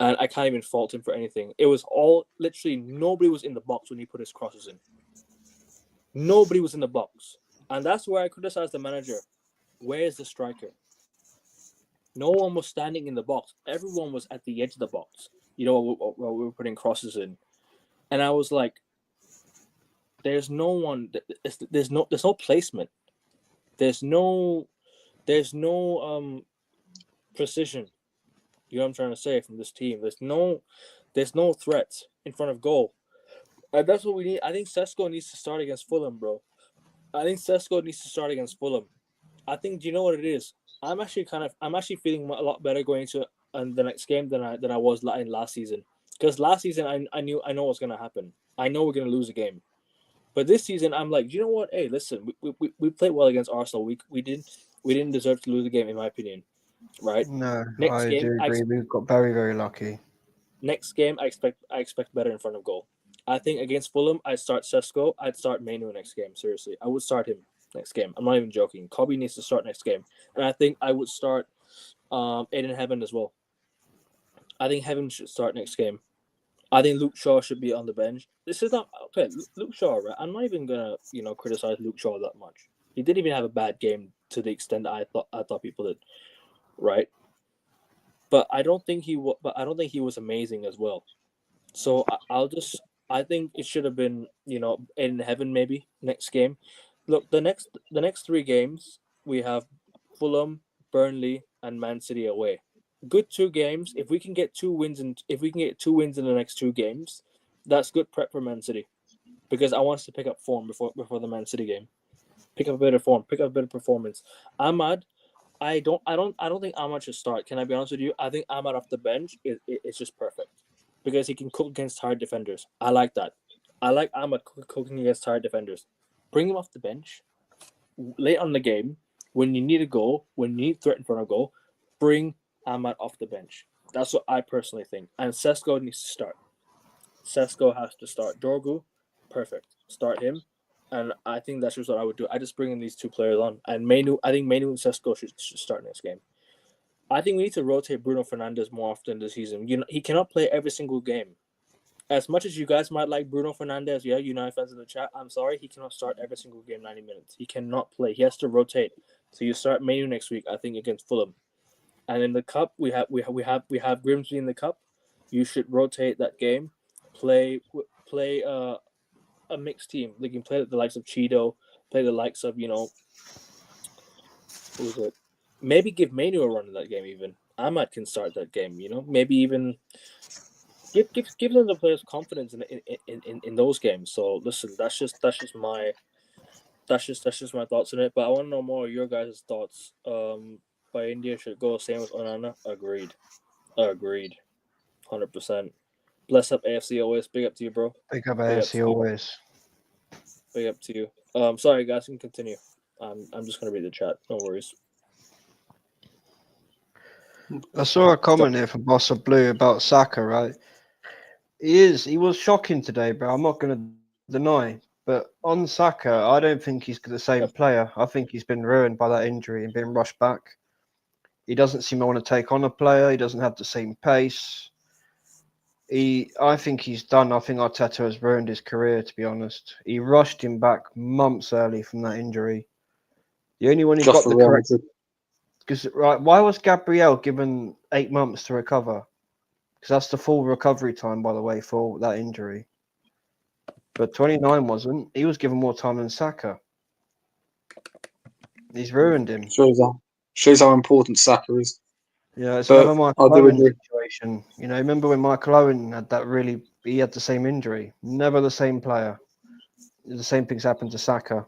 And I can't even fault him for anything. It was all literally nobody was in the box when he put his crosses in. Nobody was in the box. And that's where I criticize the manager. Where is the striker? No one was standing in the box. Everyone was at the edge of the box. You know, while we were putting crosses in. And I was like, there's no one, there's no placement. There's no precision. You know what I'm trying to say from this team. There's no threats in front of goal. And that's what we need. I think Sesko needs to start against Fulham, bro. I think do you know what it is? I'm actually feeling a lot better going into the next game than I was in last season. Because last season I know what's gonna happen. I know we're gonna lose a game. But this season I'm like, you know what? Hey, listen, we played well against Arsenal. We didn't deserve to lose the game, in my opinion. Right? No, Next I game, do agree. We got very, very lucky. Next game, I expect better in front of goal. I think against Fulham, I'd start Sesko. I'd start Mainu next game. Seriously, I would start him next game. I'm not even joking. Kobe needs to start next game, and I think I would start Aiden Heaven as well. I think Heaven should start next game. I think Luke Shaw should be on the bench. This is not okay. Luke Shaw, right? I'm not even gonna criticize Luke Shaw that much. He didn't even have a bad game to the extent that I thought people did, right? But I don't think he was amazing as well. So I think it should have been in Heaven maybe next game. Look, the next 3 games we have Fulham, Burnley, and Man City away. Good 2 games. If we can get 2 wins in the next 2 games, that's good prep for Man City. Because I want us to pick up form before the Man City game. Pick up a bit of form. Pick up a bit of performance. Ahmad, I don't think Ahmad should start. Can I be honest with you? I think Ahmad off the bench is just perfect because he can cook against tired defenders. I like that. I like Ahmad cooking against tired defenders. Bring him off the bench late on the game when you need a goal, when you need threat in front of goal. Bring Ahmad off the bench. That's what I personally think. And Sesko needs to start. Sesko has to start. Dorgu, perfect. Start him. And I think that's just what I would do. I just bring in these 2 players on. And I think Mainu and Sesko should start next game. I think we need to rotate Bruno Fernandes more often this season. He cannot play every single game. As much as you guys might like Bruno Fernandes, yeah, United fans in the chat, I'm sorry, he cannot start every single game 90 minutes. He cannot play. He has to rotate. So you start Mainu next week, I think, against Fulham. And in the cup, we have Grimsby in the cup. You should rotate that game. Play a mixed team. They can play the likes of Cheeto, play the likes of, who is it? Maybe give Mainu a run in that game even. Ahmad can start that game, Maybe even give them the players confidence in those games. So listen, that's just my thoughts on it. But I want to know more of your guys' thoughts. By India should go same with Onana. Agreed. 100%. Bless up AFC always. Big up to you, bro. Big up AFC always. Big up to you. Sorry guys, you can continue. I'm just gonna read the chat. No worries. I saw a comment here from Boss of Blue about Saka, right? He was shocking today, bro. I'm not gonna deny. But on Saka, I don't think he's the same player. I think he's been ruined by that injury and been rushed back. He doesn't seem to want to take on a player. He doesn't have the same pace. I think he's done. I think Arteta has ruined his career, to be honest. He rushed him back months early from that injury. The only one who Just got for the Real correct... Madrid. Because, right, why was Gabriel given 8 months to recover? Because that's the full recovery time, by the way, for that injury. But 29 wasn't. He was given more time than Saka. He's ruined him. Shows how important Saka is. Yeah, it's But another I Michael do Owen agree. situation. You know, remember when Michael Owen had that he had the same injury. Never the same player. The same things happened to Saka.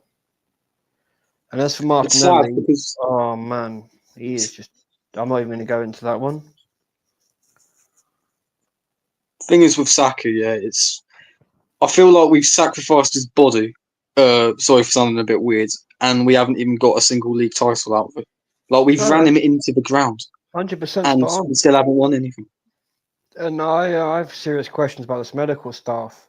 And as for It's sad Martinelli, because oh man, he is just... I'm not even going to go into that one. thing is with Saka, I feel like we've sacrificed his body. Sorry for sounding a bit weird, and we haven't even got a single league title out of it. Like we've No, ran him into the ground, 100% and spot on. we still haven't won anything. And I have serious questions about this medical staff.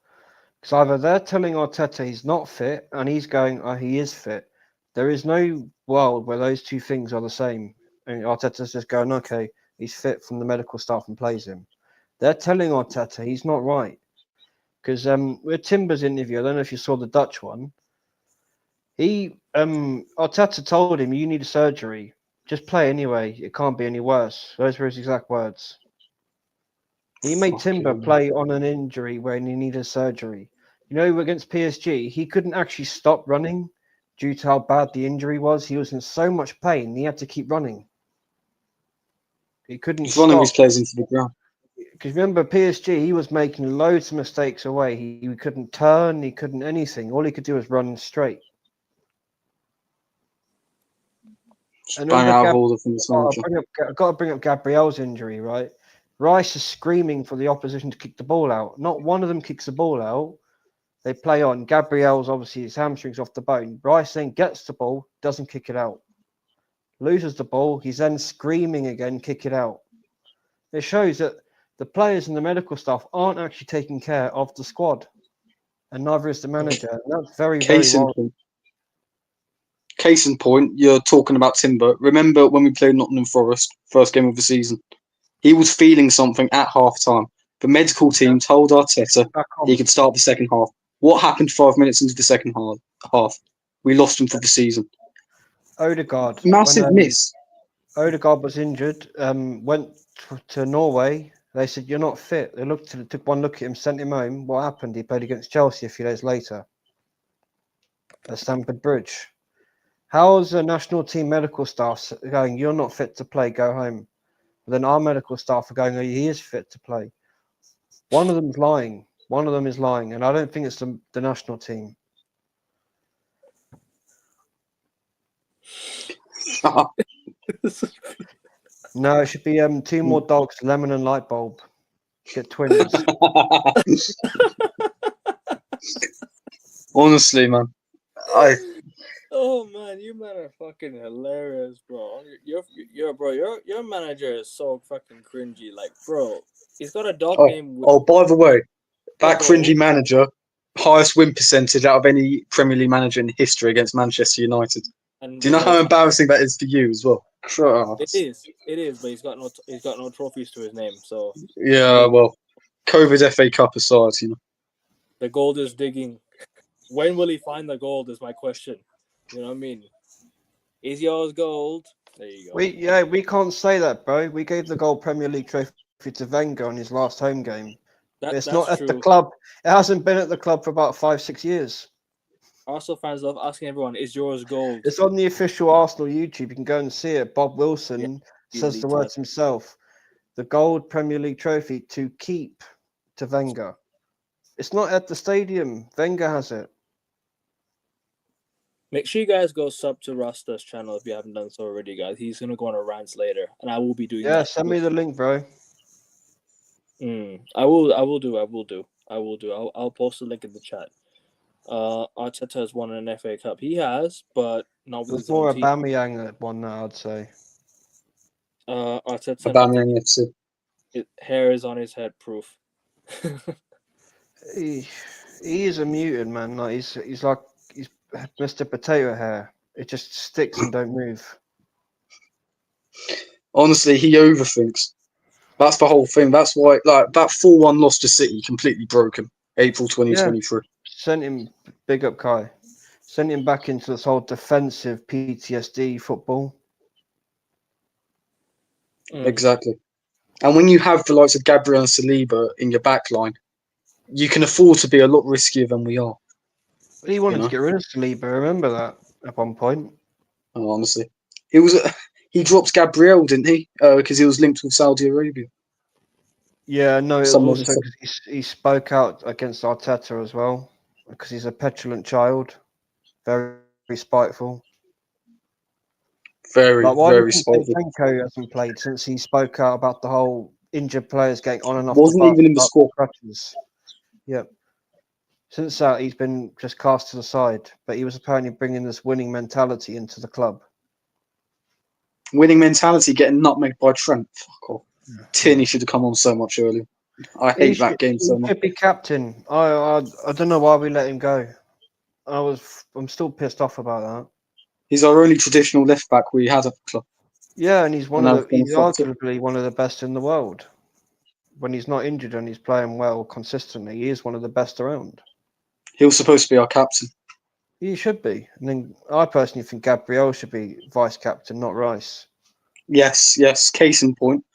Because either they're telling Arteta he's not fit and he's going, oh, he is fit. There is no world where those two things are the same. And Arteta's just going, okay, he's fit from the medical staff and plays him. They're telling Arteta he's not right. Because with Timber's interview, I don't know if you saw the Dutch one. Arteta told him, you need a surgery. Just play anyway. It can't be any worse. Those were his exact words. He made Timber Fucking- play on an injury when he needed surgery. You know, against PSG, he couldn't actually stop running due to how bad the injury was. He was in so much pain, he had to keep running. He couldn't He's running stop. his players into the ground. Because remember, PSG, he was making loads of mistakes away. He couldn't turn, he couldn't anything. All he could do was run straight. And Bang remember, out of order from the manager. I've got to bring up Gabriel's injury, right? Rice is screaming for the opposition to kick the ball out. Not one of them kicks the ball out. They play on. Gabriel's obviously his hamstrings off the bone. Rice then gets the ball, doesn't kick it out. Loses the ball. He's then screaming again, kick it out. It shows that the players and the medical staff aren't actually taking care of the squad. And neither is the manager. And that's very, very wrong. Case in point, you're talking about Timber. Remember when we played Nottingham Forest, first game of the season? He was feeling something at half time. The medical team told Arteta he could start the second half. What happened 5 minutes into the second half? We lost him for the season. Odegaard. Massive miss. Odegaard was injured, went to Norway. They said, you're not fit. They took one look at him, sent him home. What happened? He played against Chelsea a few days later at Stamford Bridge. How's the national team medical staff going, you're not fit to play, go home? But then our medical staff are going, oh, he is fit to play. One of them's lying. One of them is lying. And I don't think it's the national team. No, it should be two more dogs, Lemon and Lightbulb. Get twins. Honestly, man. Oh man, you men are fucking hilarious, bro. Your manager is so fucking cringy. Like, bro, he's got a dog name. By the way, that Bro. cringy manager, highest win percentage out of any Premier League manager in history against Manchester United. And do you know how embarrassing that is for you as well? It is, but he's got no trophies to his name. So yeah, well, COVID FA Cup aside, you know. The gold is digging. When will he find the gold is my question. You know what I mean? Is yours gold? There you go. We can't say that, bro. We gave the gold Premier League trophy to Wenger on his last home game. It's not at the club. It hasn't been at the club for about 5-6 years. Arsenal fans love asking everyone, is yours gold? It's on the official Arsenal YouTube. You can go and see it. Bob Wilson says the words himself. The gold Premier League trophy to keep to Wenger. It's not at the stadium. Wenger has it. Make sure you guys go sub to Rasta's channel if you haven't done so already, guys. He's going to go on a rant later, and I will be doing that. Yeah, send me the link, bro. I will do. I'll post the link in the chat. Arteta has won an FA Cup. He has, but not with his own team. There's more Aubameyang that won that, I'd say. Arteta. Aubameyang FC. Hair is on his head proof. He is a mutant, man. Like he's like he's Mr. Potato Hair. It just sticks and don't move. Honestly, he overthinks. That's the whole thing. That's why, like, that 4-1 loss to City completely broke him. April 2023. Sent him big up, Kai. Sent him back into this whole defensive PTSD football. Exactly. And when you have the likes of Gabriel and Saliba in your back line, you can afford to be a lot riskier than we are. He wanted to get rid of Saliba. Remember that at one point. Honestly, it was he dropped Gabriel, didn't he? Because he was linked with Saudi Arabia. Yeah, no, it was Someone also because he spoke out against Arteta as well, because he's a petulant child, very spiteful. Very, Like, why very do you spiteful. think Zinchenko hasn't played since he spoke out about the whole injured players getting on and off Wasn't the bus even in the without squad. crutches? Yep. Since that, he's been just cast to the side, but he was apparently bringing this winning mentality into the club. Winning mentality, getting nutmegged by Trent. Fuck off. Tierney should have come on so much earlier. I hate that game so much. He should be captain. I don't know why we let him go. I'm still pissed off about that. He's our only traditional left back we had at the club. Yeah, and he's And I've been he's fucked up. arguably one of the best in the world. When he's not injured and he's playing well consistently, he is one of the best around. He was supposed to be our captain. He should be. And then I personally think Gabriel should be vice captain, not Rice. Yes. Case in point.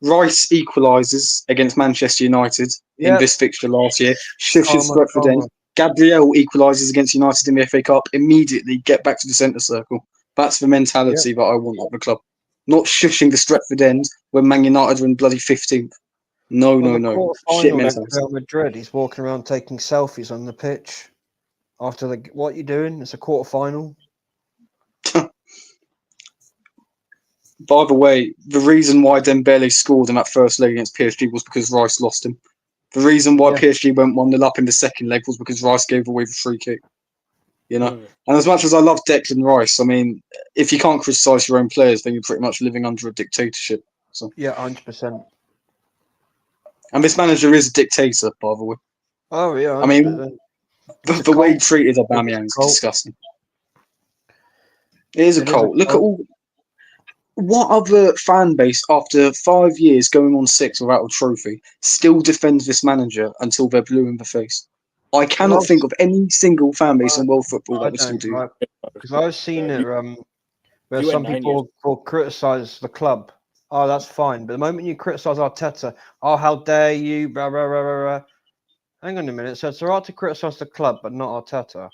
Rice equalises against Manchester United in this fixture last year. Shifts Stretford End. Gabriel equalises against United in the FA Cup. Immediately get back to the centre circle. That's the mentality that I want at the club. Not shushing the Stretford End when Man United are in bloody 15th. No. Shit mentality. Real Madrid, he's walking around taking selfies on the pitch. After what are you doing? It's a quarter final. By the way, the reason why Dembele scored in that first leg against PSG was because Rice lost him. The reason why PSG went 1-0 up in the second leg was because Rice gave away the free kick. You know? And as much as I love Declan Rice, I mean, if you can't criticise your own players, then you're pretty much living under a dictatorship. So. Yeah, 100%. And this manager is a dictator, by the way. Oh, yeah. 100%. I mean, the way he treated Aubameyang is disgusting. It is a cult. Look at all... What other fan base, after 5 years going on 6 without a trophy, still defends this manager until they're blue in the face? I cannot think of any single fan base in world football that would still do that. Because I've seen it where some people will criticise the club. Oh, that's fine. But the moment you criticise Arteta, oh, how dare you, blah, blah, blah, blah, blah. Hang on a minute. So it's all right to criticise the club, but not Arteta.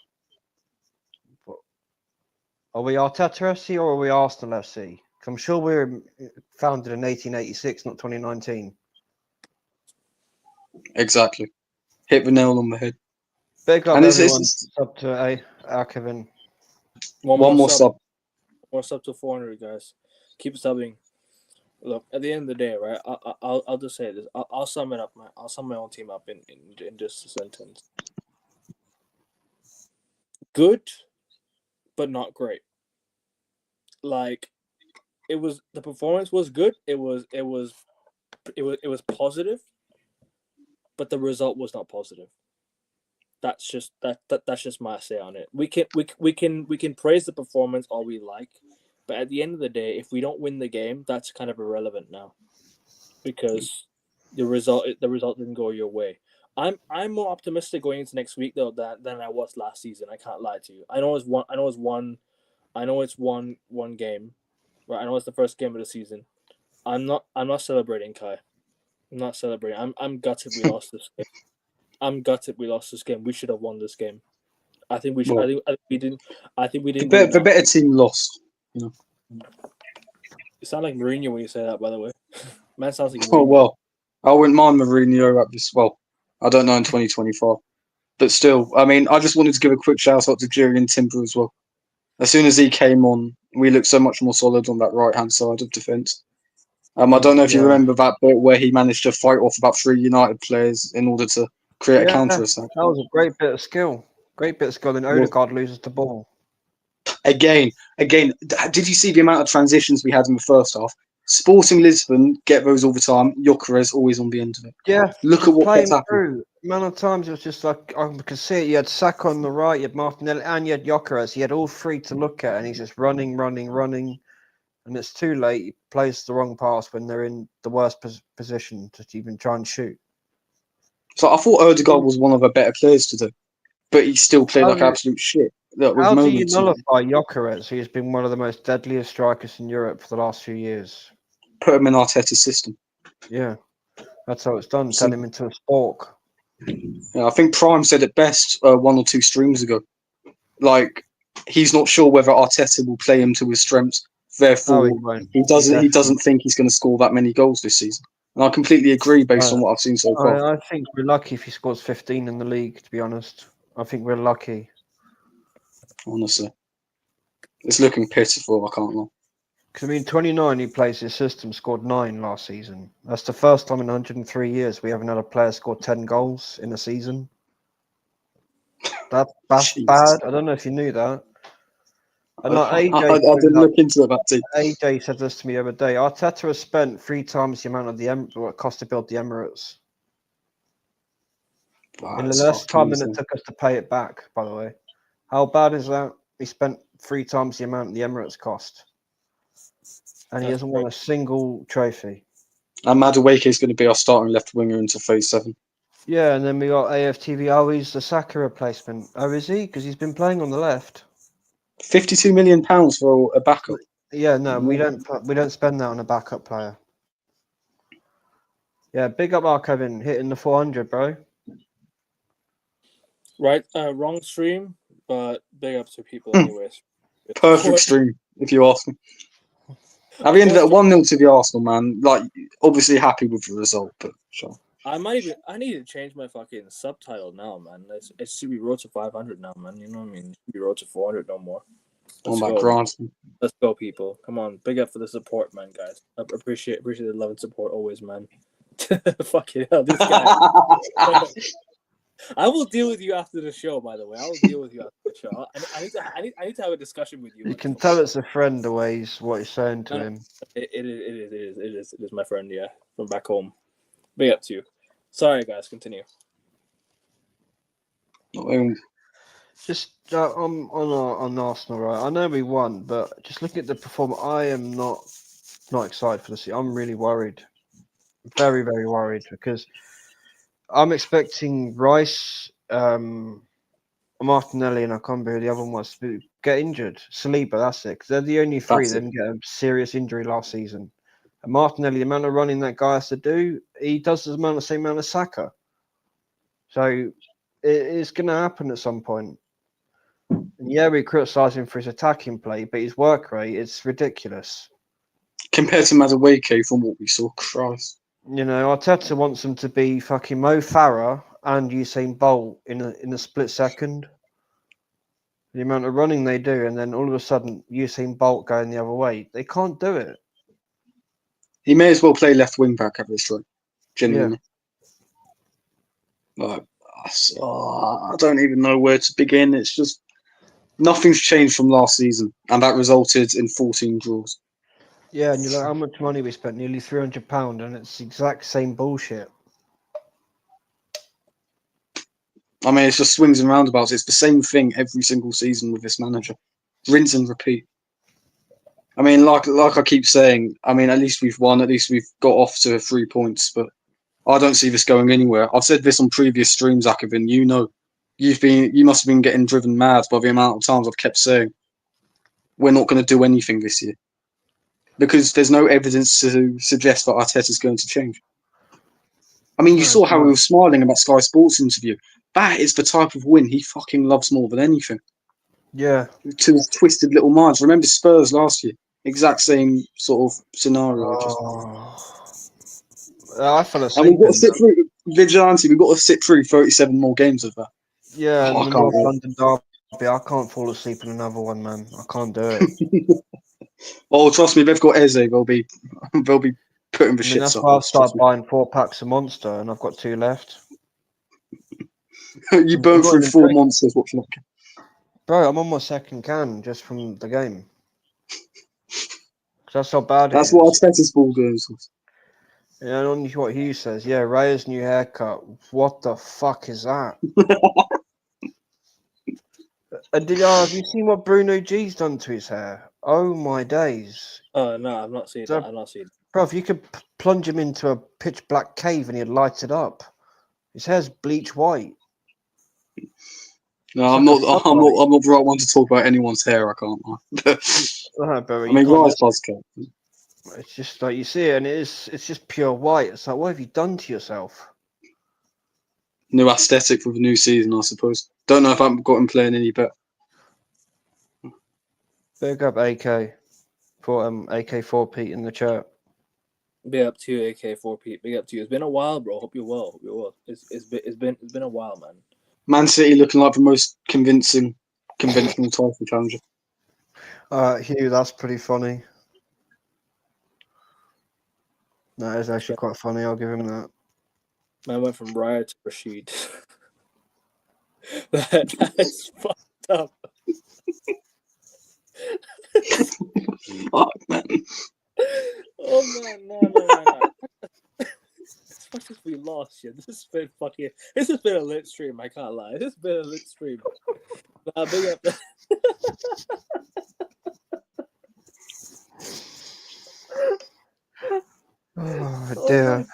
Are we Arteta FC or are we Arsenal FC? I'm sure we were founded in 1886, not 2019. Exactly. Hit the nail on the head. Big up everyone. Sub to Kevin. One more sub. More sub to 400, guys. Keep subbing. Look, at the end of the day, right? I'll just say this. I'll sum it up. I'll sum my own team up in just a sentence. Good, but not great. Like, the performance was good. It was positive, but the result was not positive. That's just that's just my say on it. We can praise the performance all we like, but at the end of the day, if we don't win the game, that's kind of irrelevant now, because the result didn't go your way. I'm more optimistic going into next week though than I was last season. I can't lie to you. I know it's one game. Right, I know it's the first game of the season. I'm not celebrating, Kai. I'm not celebrating. I'm gutted we lost this game. We should have won this game. I think we should. I think we didn't. The better team lost. You know. You sound like Mourinho when you say that. By the way, man sounds like. Oh well, I wouldn't mind Mourinho at this. Well, I don't know in 2024, but still, I mean, I just wanted to give a quick shout out to Jurriën Timber as well. As soon as he came on, we looked so much more solid on that right-hand side of defence. I don't know if you remember that bit where he managed to fight off about 3 United players in order to create a counter-attack. That was a great bit of skill. Then Odegaard loses the ball. Again, did you see the amount of transitions we had in the first half? Sporting Lisbon get those all the time. Gyökeres always on the end of it. Yeah, Look at what playing kept happening. through. Amount of times it was just like I could see it. You had Saka on the right, you had Martinelli, and you had Gyökeres. He had all three to look at, and he's just running, and it's too late. He plays the wrong pass when they're in the worst position to even try and shoot. So I thought Odegaard was one of the better players to do, but he still played like absolute shit. Look, with How do you moments. nullify Gyökeres, who's been one of the most deadliest strikers in Europe for the last few years? Put him in Arteta's system. Yeah, that's how it's done. Turn him into a spork. Yeah, I think Prime said it best 1 or 2 streams ago. Like, he's not sure whether Arteta will play him to his strengths. Therefore, he doesn't think he's going to score that many goals this season. And I completely agree based on what I've seen so far. I think we're lucky if he scores 15 in the league, to be honest. I think we're lucky. Honestly. It's looking pitiful, I can't lie. Because, 29, he plays his system, scored 9 last season. That's the first time in 103 years we haven't had a player score 10 goals in a season. That's bad. I don't know if you knew that. And I didn't look into it that deep. AJ said this to me the other day. Arteta has spent 3 times the amount of what it cost to build the Emirates. Wow, in the less time than it took us to pay it back, by the way. How bad is that? He spent 3 times the amount the Emirates cost. And he hasn't won a single trophy. And Madueke is going to be our starting left winger into phase 7. Yeah, and then we got AFTV. Oh, he's the Saka replacement. Oh, is he? Because he's been playing on the left. £52 million for a backup. Yeah, no, we don't spend that on a backup player. Yeah, big up our Kevin hitting the 400, bro. Right, wrong stream, but big up to people anyways. Perfect stream, if you ask me. At the end of that, 1-0 to the Arsenal, man. Like, obviously happy with the result, but sure. I need to change my fucking subtitle now, man. It should be Road to 500 now, man. You know what I mean? It should be Road to 400 no more. Let's go, people. Come on, big up for the support, man, guys. I appreciate the love and support always, man. Fucking hell, this guy. I will deal with you after the show. By the way, I will deal with you after the show. I need to have a discussion with you. You can tell it's a friend the way what he's saying to him. It is my friend. Yeah, from back home. Big up to you. Sorry, guys. Continue. Just on Arsenal, right? I know we won, but just looking at the performance, I am not excited for the season. I'm really worried. Very, very worried because I'm expecting Rice, Martinelli, and I can't remember who the other one was to get injured. Saliba, that's it. Because they're the only 3 that didn't get a serious injury last season. And Martinelli, the amount of running that guy has to do, he does the same amount of Saka. So it's going to happen at some point. And yeah, we criticise him for his attacking play, but his work rate is ridiculous. Compared to Madueke from what we saw, Christ. You know, Arteta wants them to be fucking Mo Farah and Usain Bolt in a split second. The amount of running they do, and then all of a sudden Usain Bolt going the other way. They can't do it. He may as well play left wing back at this rate. Genuinely. Yeah. I don't even know where to begin. It's just nothing's changed from last season, and that resulted in 14 draws. Yeah, and you're like, how much money we spent? Nearly £300, and it's the exact same bullshit. I mean, it's just swings and roundabouts. It's the same thing every single season with this manager. Rinse and repeat. I mean, like I keep saying, I mean, at least we've won. At least we've got off to 3 points, but I don't see this going anywhere. I've said this on previous streams, Akavin. You know, you must have been getting driven mad by the amount of times I've kept saying we're not going to do anything this year. Because there's no evidence to suggest that Arteta's going to change. I mean, you saw how he was smiling about Sky Sports interview. That is the type of win he fucking loves more than anything. Yeah. To his twisted little minds. Remember Spurs last year? Exact same sort of scenario. I fell asleep. And we've got to sit through Vigilante. We've got to sit through 37 more games of that. Yeah, and the North London derby. I can't fall asleep in another one, man. I can't do it. Oh, trust me, they've got Eze. They'll be putting the shit. That's why I'll start buying 4 packs of Monster, and I've got 2 left. You burn through 4 monsters. What's not? Bro, I'm on my 2nd can just from the game. That's how bad it That's is. what Arteta's ball goes. And on what Hugh says, yeah, Raya's new haircut. What the fuck is that? Have you seen what Bruno G's done to his hair? Oh my days. Oh no, I've not seen So- that. I've not seen. Bro, if you could plunge him into a pitch black cave and he'd light it up. His hair's bleach white. No, I'm like not. a I'm not the right one to talk about anyone's hair. I can't lie. But I mean, Rice Buzzcut. it's just like you see it, and it's just pure white. It's like, what have you done to yourself? New aesthetic for the new season, I suppose. Don't know if I've got him playing any better. Big up AK for AK4 Pete in the chat. Big up to you, AK4 Pete. Big up to you. It's been a while, bro. Hope you're well. Hope you're well. It's been a while, man. Man City looking like the most conventional title challenger. Hugh, that's pretty funny. That is actually quite funny. I'll give him that. Man went from Raya to Rashid. That's fucked up. Oh, man. Oh man, no. As much as we lost, yeah. This has been a lit stream. I can't lie. This has been a lit stream. Nah, big up. Oh dear.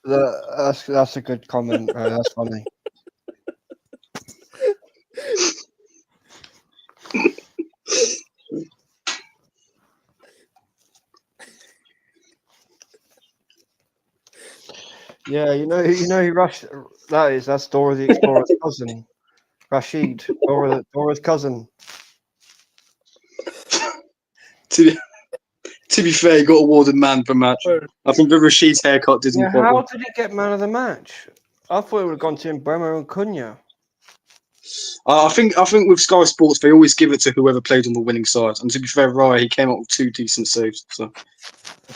That's a good comment. That's funny. Yeah, you know who that's Dora the Explorer's cousin. Rashid, Dora's cousin. To be fair, he got awarded man for match. I think the Rashid's haircut didn't Yeah, quite how work. did he get man of the match? I thought it would have gone to Mbeumo and Cunha. I think with Sky Sports they always give it to whoever played on the winning side. And to be fair, Raya, he came up with 2 decent saves. So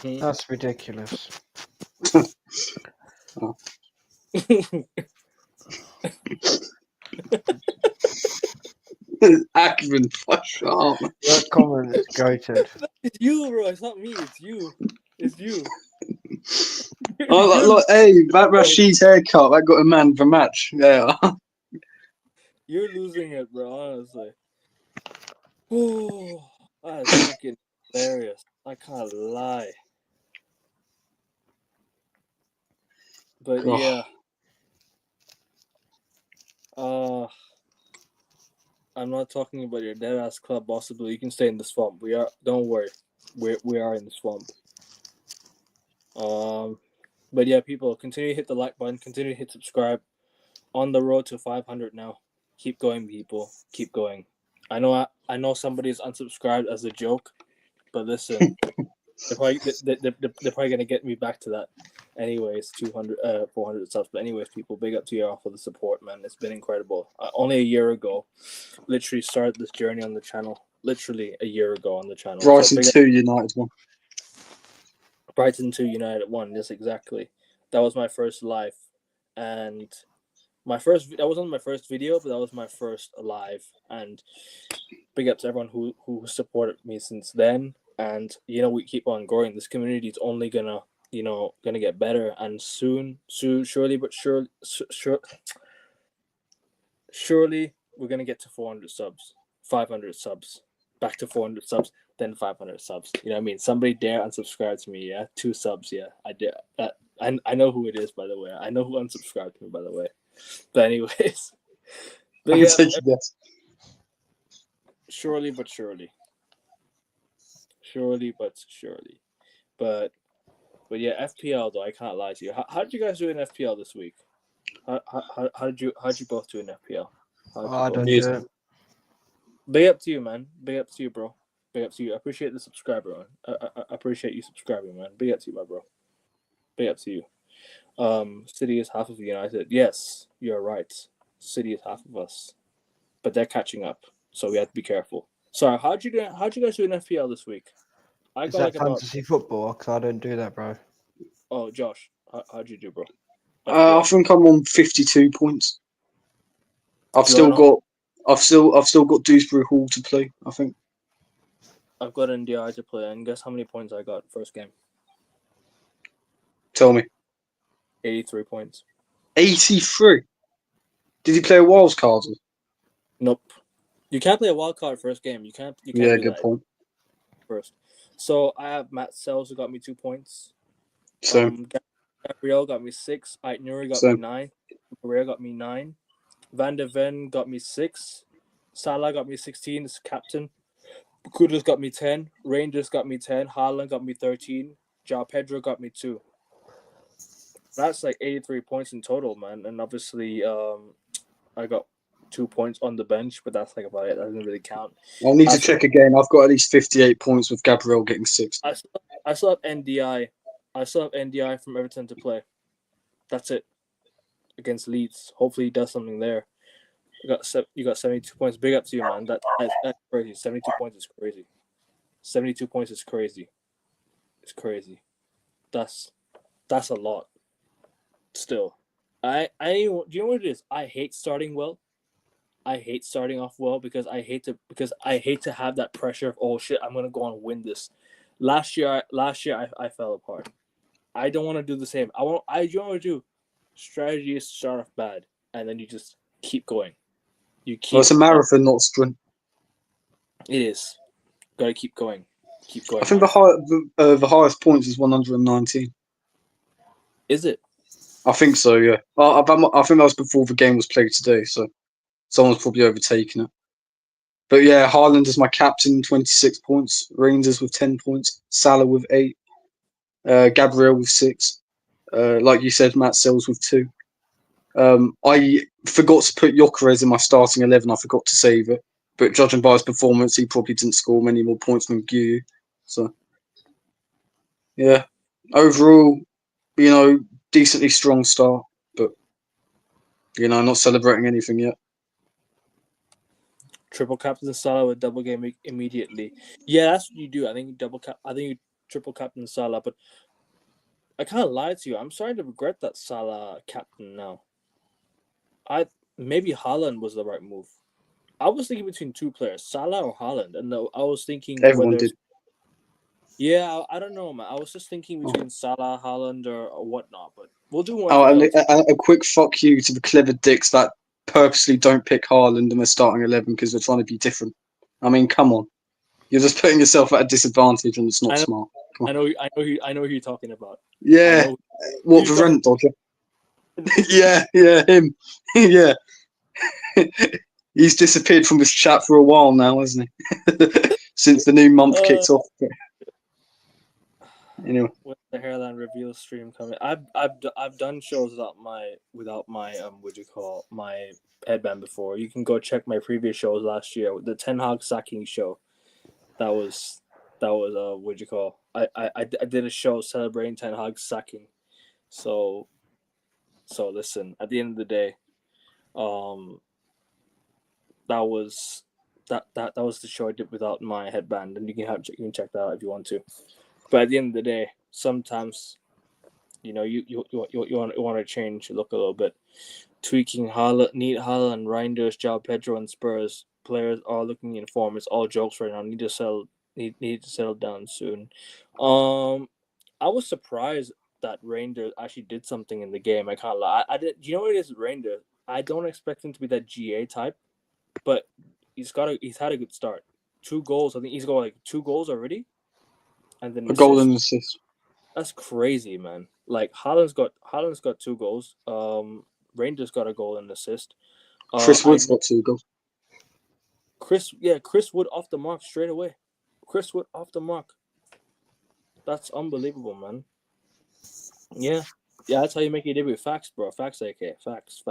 That's ridiculous. Akron, shut up. That comment is goated. It's you, bro. It's not me. It's you. It's you. Oh, hey, that Rashid's haircut, that got a man for match. Yeah. You're losing it, bro. Honestly. Oh, that is fucking hilarious. I can't lie. But Oh. yeah. I'm not talking about your dead ass club, possibly. You can stay in the swamp. Don't worry. We are in the swamp. But yeah, people, continue to hit the like button, continue to hit subscribe. On the road to 500 now. Keep going, people. Keep going. I know somebody's unsubscribed as a joke, but listen, they're probably gonna get me back to that. Anyways, 400 subs. But anyways, people, big up to y'all for the support, man. It's been incredible. Only a year ago, literally started this journey on the channel. Literally a year ago on the channel. Brighton So 2, United 1. Brighton 2, United 1. Yes, exactly. That was my first live, and that wasn't my first video, but that was my first live. And big up to everyone who supported me since then. And we keep on growing. This community is only gonna get better, and soon, surely we're gonna get to 400 subs, 500 subs, back to 400 subs, then 500 subs. You know what I mean? Somebody dare unsubscribe to me, yeah? 2 subs, yeah. I dare. I know who it is, by the way. I know who unsubscribed to me, by the way. But anyways, I can take a guess. surely but surely. But yeah, FPL though, I can't lie to you. How did you guys do in FPL this week? How did you both do in FPL? I don't do it. Big up to you, man. Big up to you, bro. Big up to you. I appreciate the subscriber, man. I appreciate you subscribing, man. Big up to you, my bro. Big up to you. City is half of United. Yes, you're right. City is half of us, but they're catching up, so we have to be careful. Sorry, how'd you guys do in FPL this week? Is that fantasy football? Because I don't do that, bro. Oh, Josh, how'd you do, bro? I think I'm on 52 points. I've still got Dewsbury Hall to play, I think. I've got NDI to play, and guess how many points I got first game? Tell me. 83 points. 83. Did he play a wild card? Nope. You can't play a wild card first game. You can't Yeah, do good that point. first. So I have Matt Sells, who got me 2 points. So, Gabriel got me 6. Ait Nuri got So- me 9. Maria got me 9. Van der Ven got me 6. Salah got me 16 as captain. Kudus got me 10. Rangers got me 10. Haaland got me 13. João Pedro got me 2. That's like 83 points in total, man. And obviously, I got 2 points on the bench, but that's like about it. That doesn't really count. I'll need to I check again. I've got at least 58 points with Gabriel getting 6. I still have NDI. I still have NDI from Everton to play. That's it. Against Leeds. Hopefully he does something there. You got 72 points. Big up to you, man. That's crazy. 72 points is crazy. 72 points is crazy. It's crazy. That's a lot. Still. Do you know what it is? I hate starting well. I hate starting off well because I hate to have that pressure of, oh shit, I'm gonna go and win this. Last year I fell apart. I don't want to do the same. You know what I want to do? Strategy is to start off bad and then you just keep going. Well, it's a marathon, not a sprint. It is. Gotta keep going. Keep going. I think man. the highest points is 119. Is it? I think so, yeah. I think that was before the game was played today, so someone's probably overtaken it. But yeah, Haaland is my captain, 26 points. Rangers with 10 points. Salah with 8. Gabriel with 6. Like you said, Matt Sells with 2. I forgot to put Gyökeres in my starting 11. I forgot to save it. But judging by his performance, he probably didn't score many more points than Guy. So, yeah. Overall, decently strong start. But, not celebrating anything yet. Triple captain Salah with double game immediately. Yeah, that's what you do. I think you triple captain Salah, but I can't lie to you. I'm starting to regret that Salah captain now. Maybe Haaland was the right move. I was thinking between two players, Salah or Haaland, and I was thinking Everyone did. Yeah, I don't know, man. I was just thinking between Salah, Haaland, or whatnot, but we'll do more. And a quick fuck you to the clever dicks that purposely don't pick Haaland in their starting 11 because they're trying to be different. I mean, come on. You're just putting yourself at a disadvantage and it's not smart. I know who you're talking about. Yeah. What, the rent dodger? yeah, him. yeah. He's disappeared from this chat for a while now, hasn't he? Since the new month kicked off. Anyway, with the hairline reveal stream coming, I've done shows without my my headband before. You can go check my previous shows last year. The Ten Hag sacking show. That was I did a show celebrating Ten Hag sacking. So listen, at the end of the day, that was the show I did without my headband, and you can check that out if you want to. But at the end of the day, sometimes, you want to change, look a little bit. Tweaking Haaland, Reinders, João Pedro, and Spurs players are looking in form. It's all jokes right now. Need to settle down soon. I was surprised that Reinders actually did something in the game. I can't lie. I did. You know what it is, Reinders? I don't expect him to be that GA type, but he's had a good start. 2 goals. I think he's got like 2 goals already. And then a goal and assist. That's crazy, man. Like Haaland's got 2 goals. Rangers got a goal and assist. Chris Wood's got 2 goals. Chris Wood off the mark straight away. Chris Wood off the mark. That's unbelievable, man. Yeah, that's how you make your debut. Facts, bro. Facts, AK. Facts.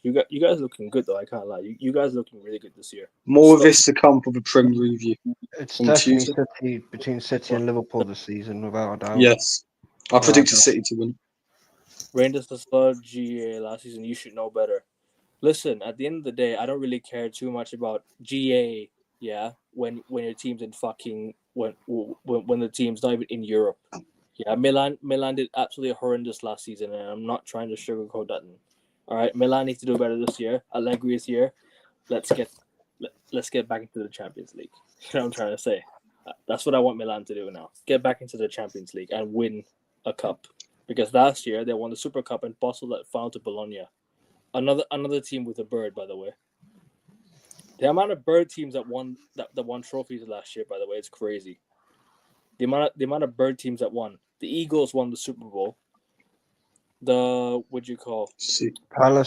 You guys looking good though. I can't lie. You guys looking really good this year. More of this to come for the Premier review. It's definitely between City and Liverpool this season, without a doubt. Yes, I predicted City to win. Rangers was third GA last season. You should know better. Listen, at the end of the day, I don't really care too much about GA. Yeah, when your team's in fucking when the team's not even in Europe. Yeah, Milan did absolutely horrendous last season, and I'm not trying to sugarcoat that. All right, Milan needs to do better this year. Allegri is here. Let's get back into the Champions League. You know what I'm trying to say? That's what I want Milan to do now. Get back into the Champions League and win a cup. Because last year they won the Super Cup and lost that final to Bologna. Another team with a bird, by the way. The amount of bird teams that won trophies last year, by the way, it's crazy. The amount of bird teams that won. The Eagles won the Super Bowl. Palace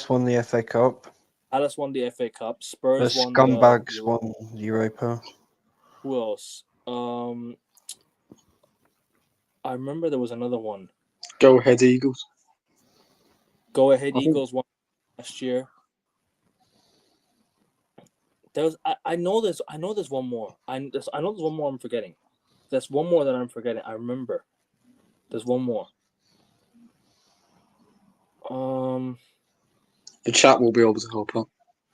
won the FA Cup. Palace won the FA Cup. The Spurs won Scumbags won Europa. Who else? I remember there was another one. Go ahead, Eagles. Go Ahead I think- Eagles won last year. I know there's one more. I know there's one more I'm forgetting. There's one more that I'm forgetting. I remember. There's one more. The chat will be able to help out.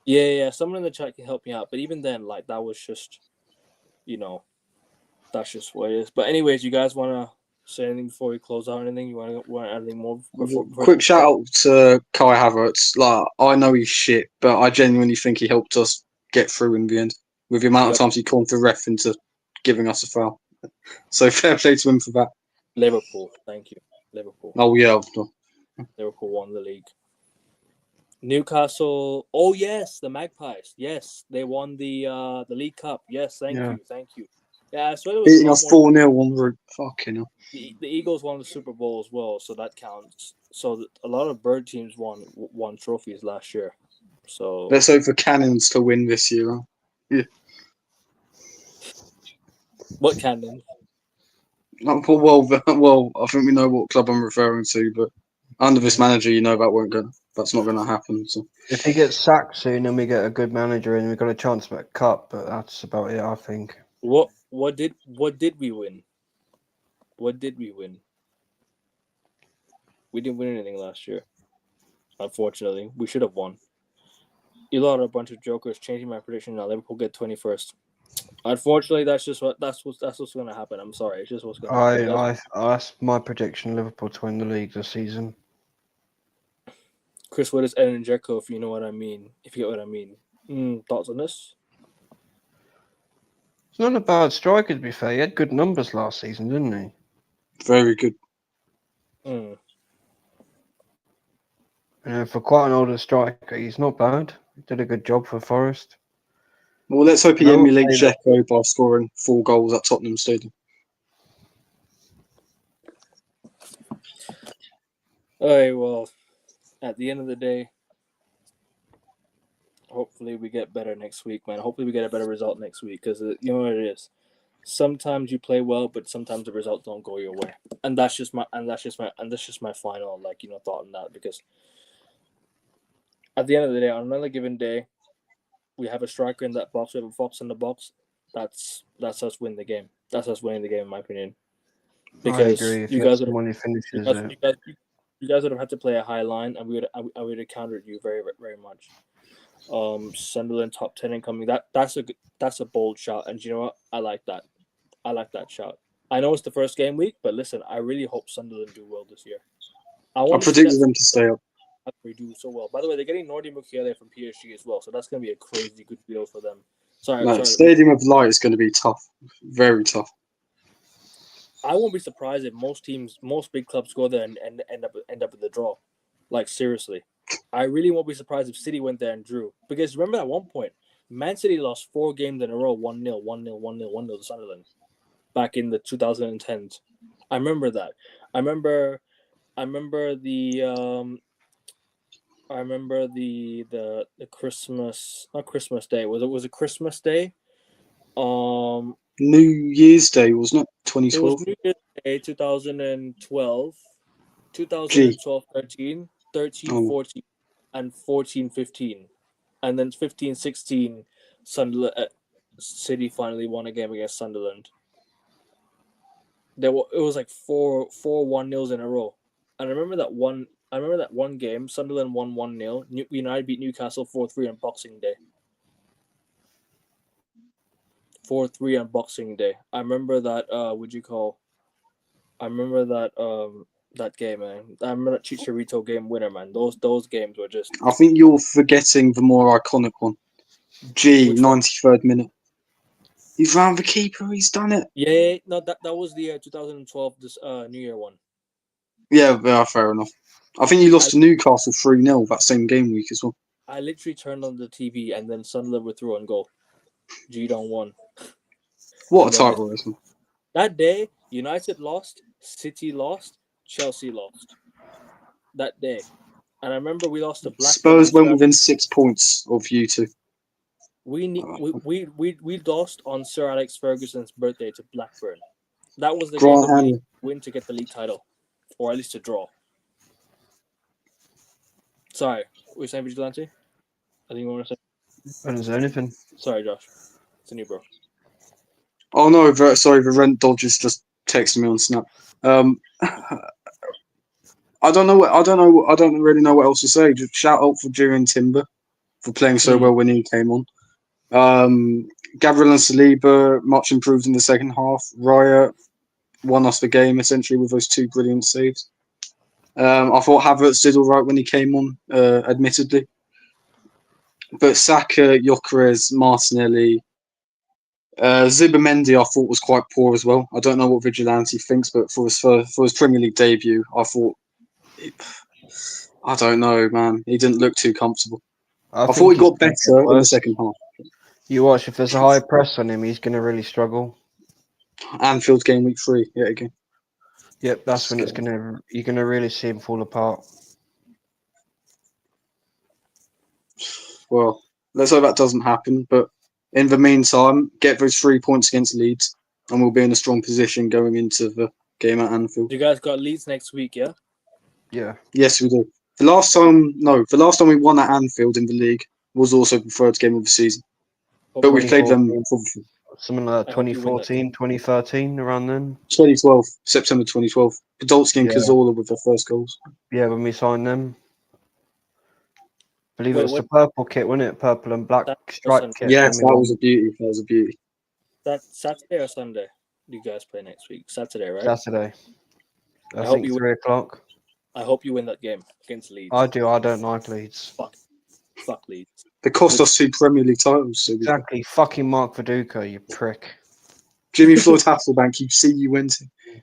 Yeah. Someone in the chat can help me out. But even then, like that was just, that's just what it is. But anyways, you guys want to say anything before we close out? Anything you want anything more? Before Quick shout out to Kai Havertz. Like, I know he's shit, but I genuinely think he helped us get through in the end with the amount of times he called the ref into giving us a foul. So fair play to him for that. Liverpool, thank you. Liverpool. Oh yeah. Liverpool won the league. Newcastle. Oh yes, the Magpies. Yes, they won the League Cup. Yes, thank you. Yeah, I swear it was Beating us 4-0 on route. Fucking hell. The Eagles won the Super Bowl as well, so that counts. So a lot of bird teams won trophies last year. So Let's hope for Cannons to win this year. Huh? Yeah. What Cannons? Well, I think we know what club I'm referring to, but under this manager, that's not gonna happen. So If he gets sacked soon, then we get a good manager and we've got a chance to make a cup. But that's about it, I think. What did we win? What did we win? We didn't win anything last year. Unfortunately, we should have won. You lot are a bunch of jokers. Changing my prediction now. Liverpool get 21st. Unfortunately, that's what's going to happen. I'm sorry. It's just what's going to happen. That's my prediction. Liverpool to win the league this season. Chris Wood is Edin Dzeko, if you know what I mean. If you get what I mean. Thoughts on this? He's not a bad striker, to be fair. He had good numbers last season, didn't he? very good. For quite an older striker, he's not bad. He did a good job for Forest. Well, let's hope he No, emulates I- Dzeko by scoring 4 goals at Tottenham Stadium. All right, well, at the end of the day, hopefully we get better next week, man. Hopefully we get a better result next week because you know what it is. Sometimes you play well, but sometimes the results don't go your way, and that's just my final thought on that. Because at the end of the day, on another given day, we have a striker in that box, we have a fox in the box. That's us winning the game. That's us winning the game, in my opinion. Because I agree. If you guys would someone who finishes it. you guys would have had to play a high line, and I would have countered you very, very much. Sunderland top 10 incoming. That's a bold shot, and you know what? I like that. I like that shot. I know it's the first game week, but listen, I really hope Sunderland do well this year. I predicted them to stay up. They do so well. By the way, they're getting Nordi Mukiele from PSG as well, so that's going to be a crazy good deal for them. Sorry. Stadium of Light is going to be tough, very tough. I won't be surprised if most big clubs go there and end up with a draw. Like seriously, I really won't be surprised if City went there and drew. Because remember at one point, Man City lost 4 games in a row, 1-0 to Sunderland, back in the 2010s. I remember that. I remember the Christmas, not Christmas Day. Was it Christmas Day? New Year's Day, wasn't it? It 2012. was New Year's Day, 2012, 13, 14, and 14, 15. And then 15, 16, City finally won a game against Sunderland. It was like 4 1-0s in a row. And I remember that one game, Sunderland won 1-0. United beat Newcastle 4-3 on Boxing Day. 4-3 on Boxing Day. I remember that. I remember that game, man. I remember that Chicharito game winner, man. Those games were just. I think you're forgetting the more iconic one. Which one? 93rd minute. He's round the keeper. He's done it. Yeah, no, that was the 2012 this New Year one. Yeah, fair enough. I think he lost to Newcastle 3-0 that same game week as well. I literally turned on the TV and then Sunderland withdrew on goal. Gidon won. What a And then title race, man. that day, United lost, City lost, Chelsea lost. That day. And I remember we lost to Blackburn. Spurs went within 6 points of you two. We lost on Sir Alex Ferguson's birthday to Blackburn. That was the game that we needed to win to get the league title, or at least to draw. Sorry, were you saying Vigilante? I think you want to say. I didn't say anything. Sorry, Josh. It's a new bro. Oh no, sorry, the rent dodgers just texted me on Snap. I don't really know what else to say. Just shout out for Jurriën Timber for playing so well when he came on. Gabriel and Saliba much improved in the second half. Raya won us the game essentially with those 2 brilliant saves. I thought Havertz did all right when he came on, admittedly. But Saka, Gyökeres, Martinelli, Zubimendi I thought was quite poor as well. I don't know what Vigilante thinks, but for his Premier League debut, I thought, I don't know, man. He didn't look too comfortable. I thought he got better in the second half. You watch, if there's a high press on him, he's going to really struggle. Anfield game week 3, yet again. Yep, that's when you're going to really see him fall apart. Well, let's hope that doesn't happen. But in the meantime, get those 3 points against Leeds, and we'll be in a strong position going into the game at Anfield. You guys got Leeds next week, yeah? Yeah. Yes, we do. The last time we won at Anfield in the league was also the third game of the season. But we played them in something like that, 2014, 2013, around then. 2012, September 2012. Podolski and Cazorla with their first goals. Yeah, when we signed them. I believe it was the purple kit, wasn't it? Purple and black striped kit. Yes, that was a beauty. That Saturday or Sunday? Do you guys play next week? Saturday, right? Saturday. I think 3 o'clock. I hope you win that game against Leeds. I do. I don't like Leeds. Fuck Leeds. They cost us 2 Premier League titles. So exactly. Fucking Mark Viduka, you prick. Jimmy Floyd Hasselbank, you went in.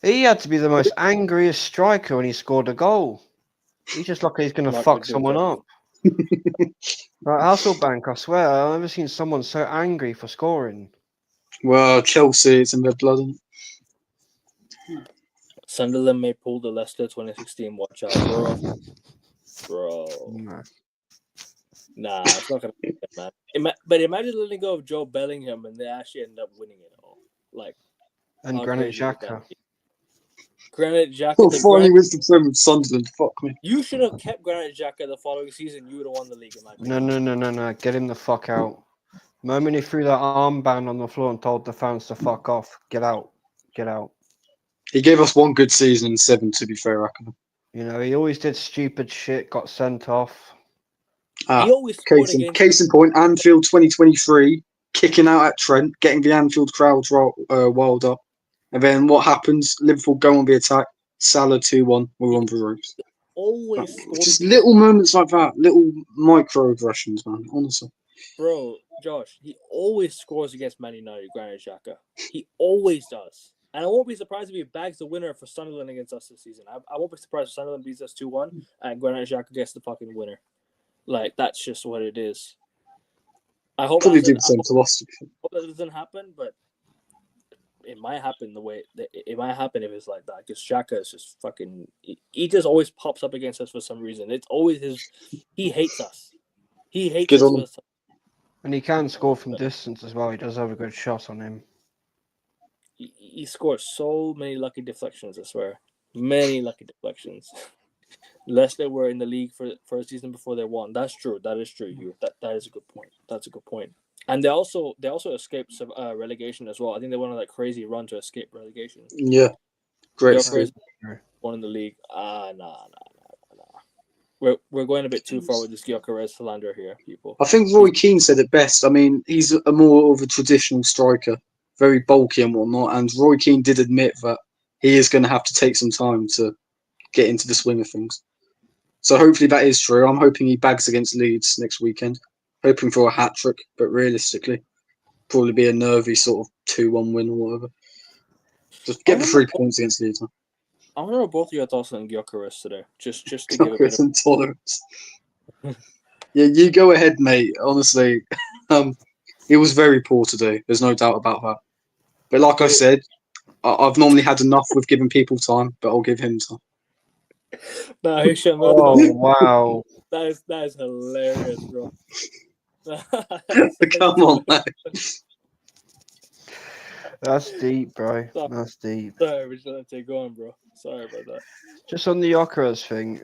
He had to be the most angriest striker when he scored a goal. He's just like he's going to fuck someone up. Right, Hasselbank, I swear, I've never seen someone so angry for scoring. Well, Chelsea, it's in their blood. Sunderland may pull the Leicester 2016 watch out, bro. Nah, it's not gonna be good, man. But imagine letting go of Joe Bellingham and they actually end up winning it all. And Granit Xhaka. Granit Xhaka. Oh, finally wins the Premier with Sunderland. Fuck me. You should have kept Granit Xhaka the following season. You would have won the league. In my opinion. No. Get him the fuck out. The moment he threw that armband on the floor and told the fans to fuck off, get out. He gave us 1 good season and 7, to be fair, Ackerman. You know, he always did stupid shit, got sent off. He always case in point, Anfield 2023, kicking out at Trent, getting the Anfield crowd wild up. And then what happens? Liverpool go on the attack. Salah 2-1. We're on the ropes. Always just little moments like that, little microaggressions, man. Honestly, bro, Josh, he always scores against Man United. Granit Xhaka, he always does. And I won't be surprised if he bags the winner for Sunderland against us this season. I won't be surprised if Sunderland beats us 2-1 and Granit Xhaka gets the fucking winner. That's just what it is. I hope probably do the same to us. I hope that doesn't happen, but it might happen it might happen if it's like that. Because Xhaka is just fucking. He just always pops up against us for some reason. It's always he hates us. He hates us. And he can score from distance as well. He does have a good shot on him. He scores so many lucky deflections, I swear. Many lucky deflections. Leicester were in the league for a season before they won. That's true. That is true. That is a good point. That's a good point. And they also escaped relegation as well. I think they went on that crazy run to escape relegation. Yeah, great. One in the league. Nah. We're going a bit too far with this Gyökeres slander here, people. I think Roy Keane said it best. I mean, he's a more of a traditional striker, very bulky and whatnot. And Roy Keane did admit that he is going to have to take some time to get into the swing of things. So hopefully that is true. I'm hoping he bags against Leeds next weekend. Hoping for a hat-trick, but realistically, probably be a nervy sort of 2-1 win or whatever. Just get the 3 points against Leeds. I want to know both of your thoughts on Gyökeres today, just to give a bit of Intolerance. Yeah, you go ahead, mate. Honestly, he was very poor today. There's no doubt about that. But like I said, I've normally had enough with giving people time, but I'll give him time. Nah, Hisham, Oh wow! that is hilarious, bro. Come on, mate. That's deep, bro. That's deep. Sorry, we're just gonna take on, bro. Sorry about that. Just on the Gyökeres thing,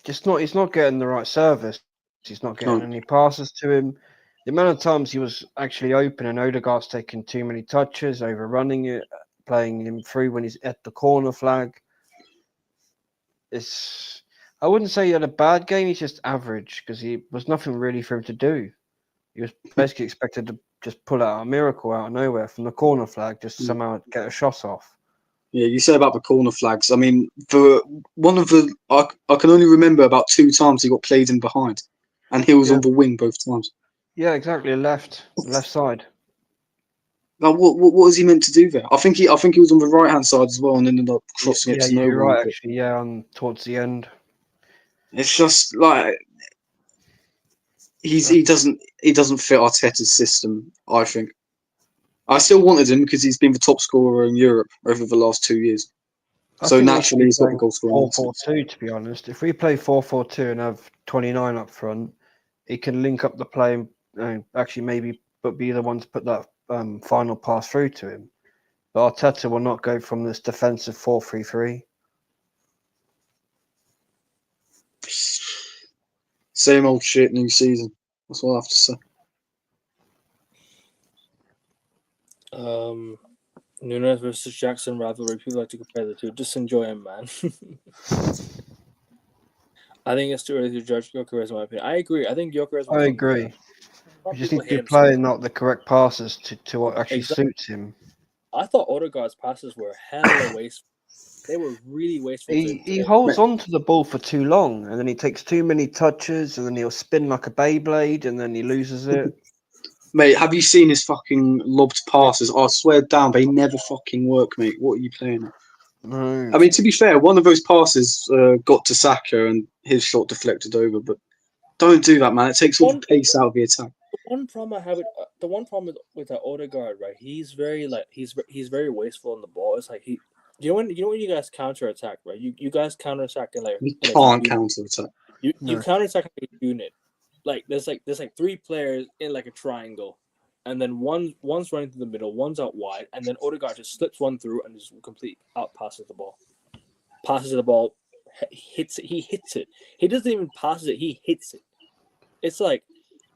he's not getting the right service. He's not getting any passes to him. The amount of times he was actually open and Odegaard's taking too many touches, overrunning it, playing him through when he's at the corner flag. I wouldn't say he had a bad game. He's just average because he was nothing really for him to do. He was basically expected to just pull out a miracle out of nowhere from the corner flag, just somehow get a shot off. Yeah, you say about the corner flags. I mean, for one of the, I can only remember about 2 times he got played in behind, and he was on the wing both times. Yeah, exactly. Left side. Now, what was he meant to do there? I think he was on the right hand side as well, and ended up crossing it to nowhere. You're right, actually. Yeah, towards the end. It's just like he doesn't fit Arteta's system. I think. I still wanted him because he's been the top scorer in Europe over the last 2 years. So naturally, he's got the goal scoring. 4-4-2, to be honest. If we play 4-4-2 and have 29 up front, he can link up the play and actually maybe be the one to put that final pass through to him. But Arteta will not go from this defensive 4-3-3. Same old shit, new season. That's what I have to say. Nunes versus Jackson rivalry. People like to compare the two. Just enjoy him, man. I think it's too early to judge Gyökeres, in my opinion. I agree. I think Gyökeres. I agree. You just need to be playing out the correct passes to what actually suits him. I thought Odegaard's passes were hella wasteful. They were really wasteful. He holds on to the ball for too long, and then he takes too many touches, and then he'll spin like a Beyblade, and then he loses it. Mate, have you seen his fucking lobbed passes? I swear down, they never fucking work, mate. What are you playing at? No. I mean, to be fair, one of those passes got to Saka and his shot deflected over, but don't do that, man. It takes all the pace out of the attack. The one problem I have with that Odegaard, right? He's very very wasteful on the ball. It's like you know when you guys counter attack, right? You guys counter attack and like you can't counter attack. You counter attack like a unit. Like there's 3 players in like a triangle, and then one's running through the middle, one's out wide, and then Odegaard just slips one through and just complete out passes the ball. Passes the ball, hits it. He hits it. He doesn't even pass it. He hits it. It's like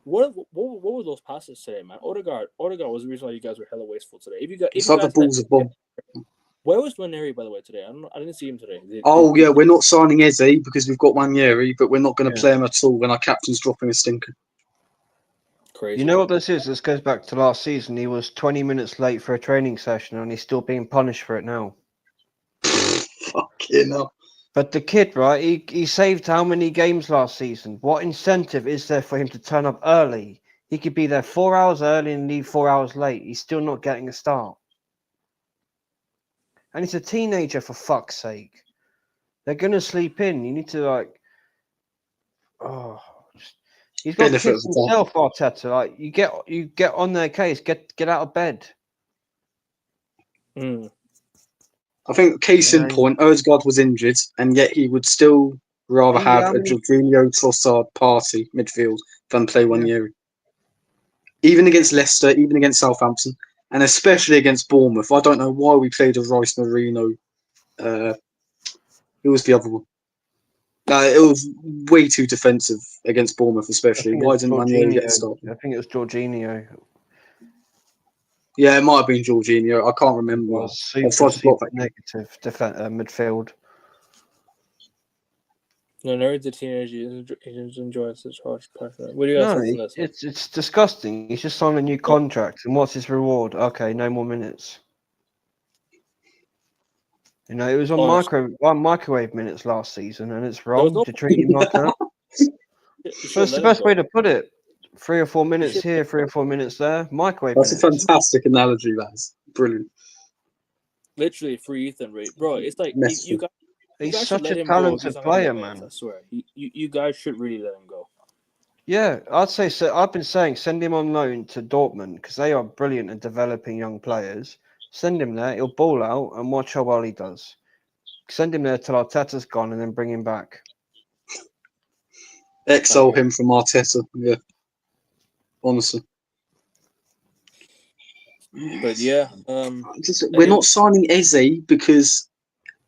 what were those passes today, man? Odegaard was the reason why you guys were hella wasteful today. It's like the balls of bomb. Where was Nwaneri, by the way, today? I didn't see him today. Yeah, we're not signing Eze because we've got Nwaneri, but we're not going to play him at all when our captain's dropping a stinker. Crazy. You know what this is? This goes back to last season. He was 20 minutes late for a training session, and he's still being punished for it now. Fucking hell. But the kid, right, he saved how many games last season? What incentive is there for him to turn up early? He could be there 4 hours early and leave 4 hours late. He's still not getting a start. And he's a teenager, for fuck's sake. They're going to sleep in. You need to, he's got kids himself, Arteta. Like, you get on their case. Get out of bed. I think case in point, Odegaard was injured, and yet he would still rather have a Jorginho Trossard party midfield than play Nwaneri. Even against Leicester, even against Southampton, and especially against Bournemouth. I don't know why we played a Rice Marino. Who was the other one? It was way too defensive against Bournemouth, especially. Why didn't Nwaneri get a start? I think it was Jorginho. Yeah, it might have been Jorginho. I can't remember. It was super negative midfield. No, Nwaneri the teenager. He enjoys such harsh punishment. What do you guys think of this? It's disgusting. He's just signed a new contract, and what's his reward? Okay, no more minutes. You know, it was on microwave minutes last season, and it's wrong to treat him like that. That's the best way to put it. 3 or 4 minutes should- here, 3 or 4 minutes there. Microwave That's a minutes. fantastic analogy, that is. Brilliant. Literally free Ethan rate, bro. It's like Messi. you guys. You He's guys should such let a him go if talented he's not gonna player, get minutes, man. I swear. You guys should really let him go. Yeah, I'd say so. I've been saying send him on loan to Dortmund because they are brilliant at developing young players. Send him there, he'll ball out and watch how well he does. Send him there till Arteta's gone and then bring him back. Exile him from Arteta. Yeah. Honestly. But yeah, We're not signing Eze because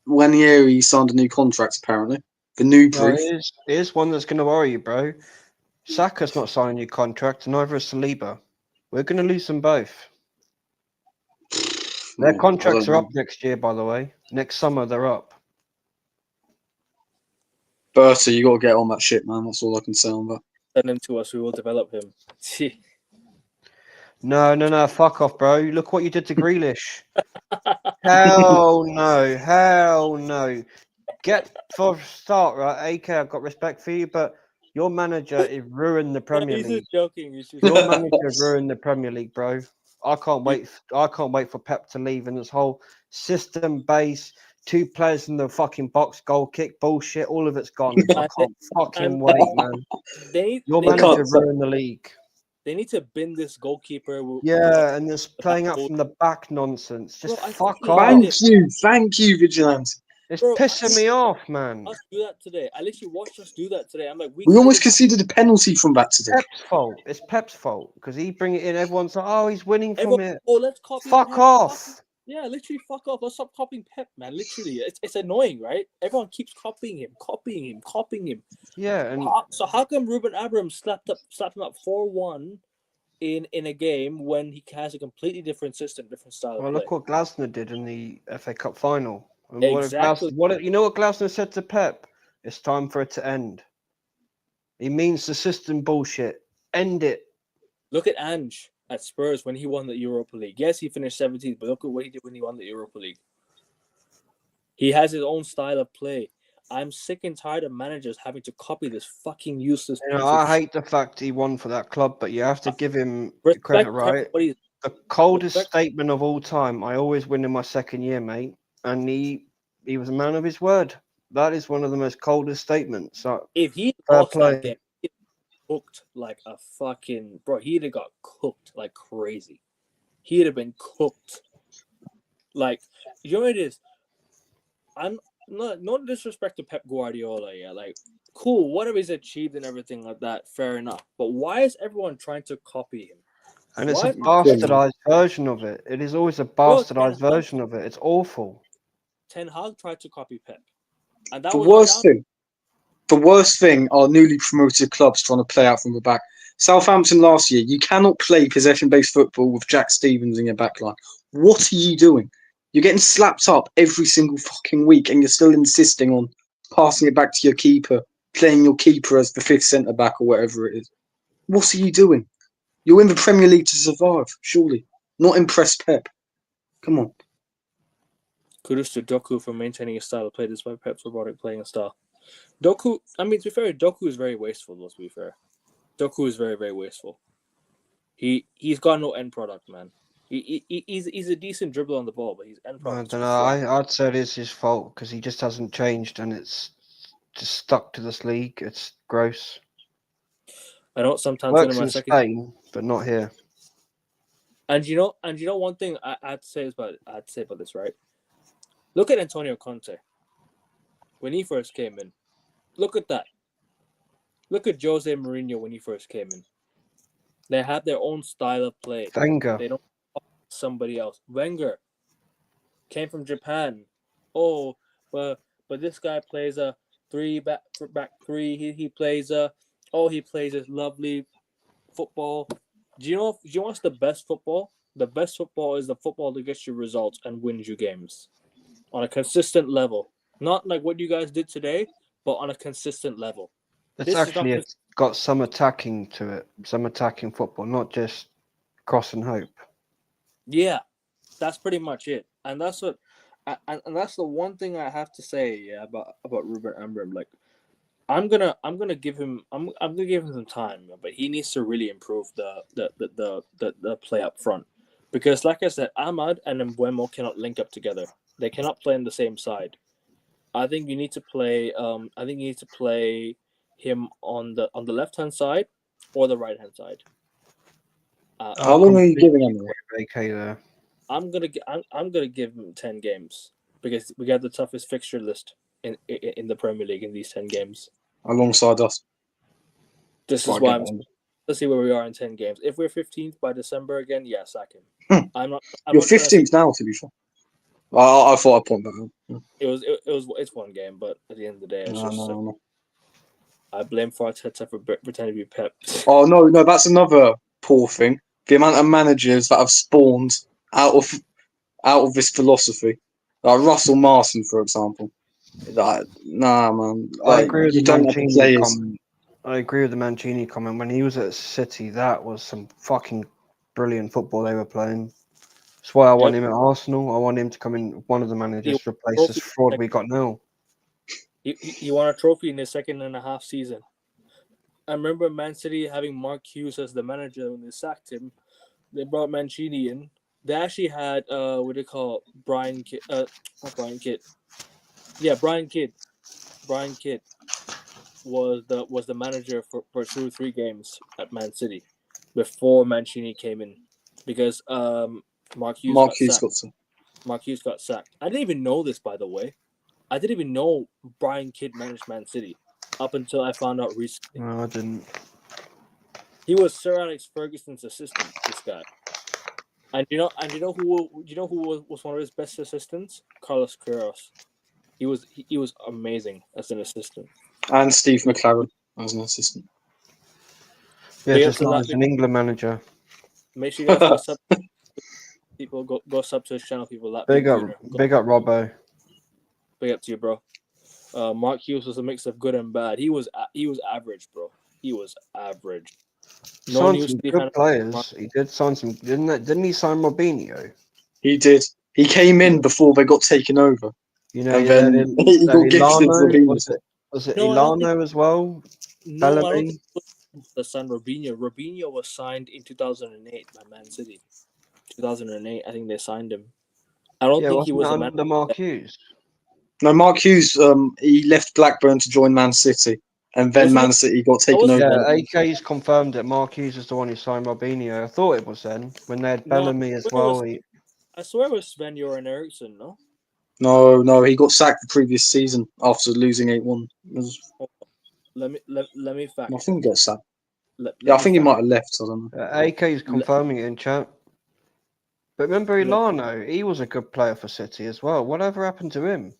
Ranieri signed a new contract, apparently. The new No, brief. it is one that's going to worry you, bro. Saka's not signing a new contract, and neither is Saliba. We're going to lose them both. Their Oh, contracts I are don't up next year, by the way. Next summer, they're up. Berta, you got to get on that shit, man. That's all I can say on that. send him to us. We will develop him. No. Fuck off, bro. Look what you did to Grealish. Hell no. Get for a start, right? AK, I've got respect for you, but your manager has ruined the Premier He's League. just joking. He's just Your manager ruined the Premier League, bro. I can't wait for Pep to leave and this whole system base, 2 players in the fucking box, goal kick bullshit. All of it's gone. I can't fucking wait, man. Your manager ruined the league. They need to bin this goalkeeper. Yeah, and this playing out from the back nonsense. Just Bro, I fuck fucking off. hate it. Thank you, Vigilante. It's Bro, pissing me off, man. Us do that today. I literally watched us do that today. I'm like, We almost conceded a penalty from that today. Pep's fault. It's Pep's fault because he bring it in. Everyone's like, "Oh, he's winning from Everyone, it." oh, let's copy. Fuck Pep. off. Yeah, literally, fuck off. Let's stop copying Pep, man. Literally, it's annoying, right? Everyone keeps copying him. Yeah, and So how come Ruben Abrams slapped him up 4-1 in a game when he has a completely different system, different style of well, play? look what Glasner did in the FA Cup final. And Exactly. you know what Glasner said to Pep? It's time for it to end. He means the system bullshit. End it. Look at Ange at Spurs when he won the Europa League. Yes, he finished 17th, but look at what he did when he won the Europa League. He has his own style of play. I'm sick and tired of managers having to copy this fucking useless. You know, I hate the fact he won for that club, but you have to give him Respect credit, right? everybody. The coldest statement of all time. I always win in my second year, mate. And he was a man of his word. That is one of the most coldest statements. So, If he fair lost play. that game, he'd cooked like a fucking bro. He'd have got cooked like crazy. He'd have been cooked. Like, you know what it is? I'm not no disrespect to Pep Guardiola, yeah. Like, cool, whatever he's achieved and everything like that, fair enough. But why is everyone trying to copy him? And it's Why? a bastardized version of it. It is always a bastardized Ten Hag- version of it. It's awful. Ten Hag tried to copy Pep, and that The was worst thing are newly promoted clubs trying to play out from the back. Southampton last year, you cannot play possession-based football with Jack Stevens in your backline. What are you doing? You're getting slapped up every single fucking week, and you're still insisting on passing it back to your keeper, playing your keeper as the 5th centre-back or whatever it is. What are you doing? You're in the Premier League to survive, surely. Not impress Pep. Come on. kudos to Doku for maintaining his style of play despite Pep's robotic playing style. Doku, I mean, to be fair, Doku is very wasteful. Let's be fair. Doku is very, very wasteful. He's got no end product, man. He's a decent dribbler on the ball, but he's end I product. don't know. I'd say it is his fault because he just hasn't changed and it's just stuck to this league. It's gross. I know sometimes Works in my in second, Spain, but not here. and you know one thing I'd say about this, right? Look at Antonio Conte when he first came in. Look at that. Look at Jose Mourinho when he first came in. They have their own style of play. Wenger. They don't copy somebody else. Wenger came from Japan. Oh, but this guy plays a back three. He plays this lovely football. Do you know what's the best football? The best football is the football that gets you results and wins you games on a consistent level. Not like what you guys did today, but on a consistent level. It's actually got some attacking to it, some attacking football, not just cross and hope. Yeah, that's pretty much it, and that's what, and that's the one thing I have to say. Yeah, about Ruben Amorim. Like, I'm gonna give him I'm gonna give him some time, but he needs to really improve the play up front, because like I said, Ahmad and Mbeumo cannot link up together. They cannot play on the same side. I think you need to play. I think you need to play him on the left hand side or the right hand side. How long are you giving him? AK there. I'm gonna give him 10 games because we got the toughest fixture list in the Premier League in these 10 games. Alongside us. This is why let's see where we are in 10 games. If we're 15th by December again, yeah, sack him. I'm You're not trying to say- 15th now, to be fair. I thought I'd point that out. it's one game, but at the end of the day, it's No. I blame Arteta for pretending to be Pep. Oh no, that's another poor thing. The amount of managers that have spawned out of this philosophy, like Russell Marson, for example. Nah, man. I agree with you the don't have the Mancini players. comment. I agree with the Mancini comment. When he was at City, that was some fucking brilliant football they were playing. That's why I want him at Arsenal. I want him to come in, one of the managers, to replace this fraud we got now. He won a trophy in his 2.5 season. I remember Man City having Mark Hughes as the manager when they sacked him. They brought Mancini in. They actually had what do you call Brian Kidd? Not Brian Kidd. Yeah, Brian Kidd. Brian Kidd was the manager for 2 or 3 games at Man City before Mancini came in, because Mark Hughes got sacked. I didn't even know this, by the way. I didn't even know Brian Kidd managed Man City up until I found out recently. No, I didn't. He was Sir Alex Ferguson's assistant. This guy, and you know who was one of his best assistants? Carlos Queiroz. He was amazing as an assistant. And Steve McLaren as an assistant. Yeah, just not as an England manager. Make sure you guys go sub. People go sub to his channel. People Big up Robbo. Big up to you, bro. Mark Hughes was a mix of good and bad. He was average, bro. He was average. Signed some good players. He did sign some, didn't he sign Robinho? He did. He came in before they got taken over. You know, and then he got gifted Robinho. Was it Ilano as well? No, I don't think it was the son Robinho. Robinho was signed in 2008 by Man City. 2008, I think they signed him. I don't think he was under Mark Hughes. No, Mark Hughes. He left Blackburn to join Man City, and then Man City got taken over. Yeah, AK's confirmed that Mark Hughes is the one who signed Robinho. I thought it was then when they had Bellamy as well. I swear it was Sven-Göran Eriksson, no? No, he got sacked the previous season after losing 8-1. Let me fact. I think he got sacked. I think he might have left. I don't know. AK is confirming it in chat. But remember Ilano, he was a good player for City as well. Whatever happened to him?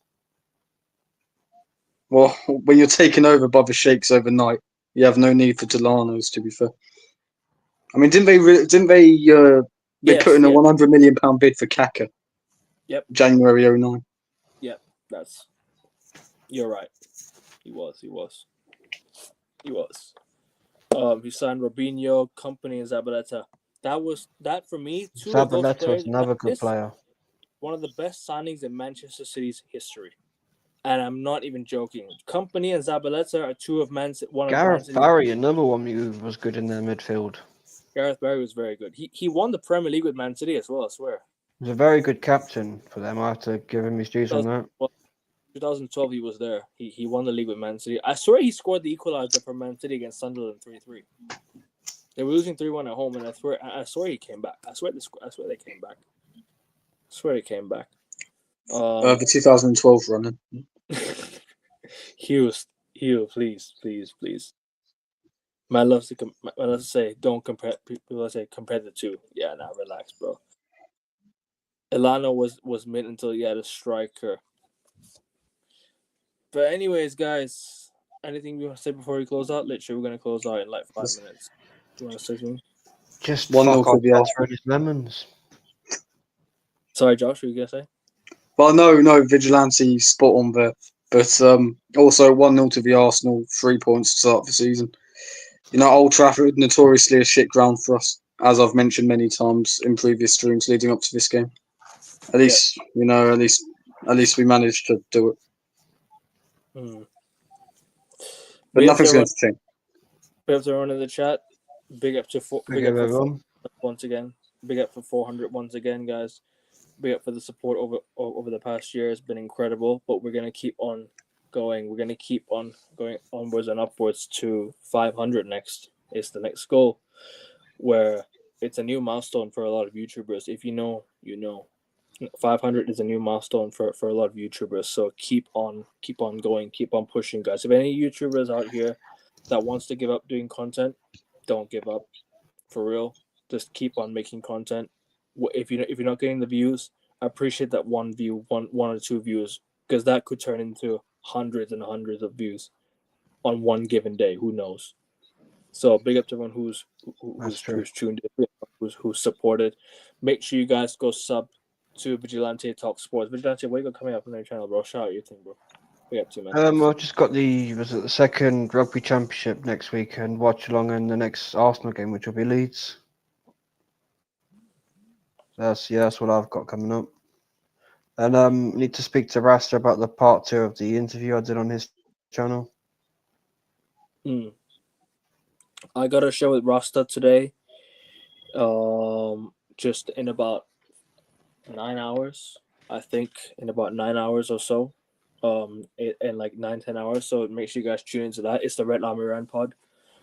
Well, when you're taken over by the Sheikhs overnight, you have no need for Delanos. To be fair, I mean, didn't they put in a £100 million bid for Kaka? Yep. January 2009. Yep, you're right. He was. He signed Robinho, Company, and Zabaleta. That for me. Zabaleta was another good player. One of the best signings in Manchester City's history, and I'm not even joking. Company and Zabaleta are two of Gareth Barry, another one who was good in their midfield. Gareth Barry was very good. He won the Premier League with Man City as well, I swear. He was a very good captain for them. I have to give him his dues on that. 2012, he was there. He won the league with Man City. I swear he scored the equalizer for Man City against Sunderland 3-3. They were losing 3-1 at home, and I swear he came back. I swear they came back. The 2012 run. Hughes, please. Man loves to say don't compare. People say compare the two. Yeah, now relax, bro. Ilano was mid until he had a striker. But anyways, guys, anything you want to say before we close out? Literally, we're gonna close out in like 5 minutes. Do you want to say something? Just one fuck off the lemons. Sorry, Josh, what were you gonna say? Well, no, Vigilante spot on there. But also 1-0 to the Arsenal, 3 points to start the season. You know, Old Trafford, notoriously a shit ground for us, as I've mentioned many times in previous streams leading up to this game. At least we managed to do it. But Big up nothing's to going everyone, to change. big up to everyone in the chat. Big up to Big up, everyone. once again. Big up for 400 once again, guys. Big up for the support over the past year. It's been incredible, but we're gonna keep on going. We're gonna keep on going onwards and upwards to 500 next. It's the next goal, where it's a new milestone for a lot of YouTubers. If you know, you know. 500 is a new milestone for a lot of YouTubers. So keep on going, keep on pushing, guys. If any YouTubers out here that wants to give up doing content, don't give up. For real, just keep on making content. If you're not getting the views, I appreciate that one view, one or two views, because that could turn into hundreds and hundreds of views on one given day. Who knows? So big up to everyone who's tuned in, who's supported. Make sure you guys go sub to Vigilante Talk Sports. Vigilante, what you got coming up on their channel, bro? Shout out your thing, bro. Big up to you, man. I've just got the second rugby championship next week and watch along in the next Arsenal game, which will be Leeds. That's what I've got coming up. And need to speak to Rasta about the part 2 of the interview I did on his channel. I got a show with Rasta today. Just in about 9 hours, I think, in about 9 hours or so. In like 9-10 hours. So make sure you guys tune into that. It's the Red Army Run pod.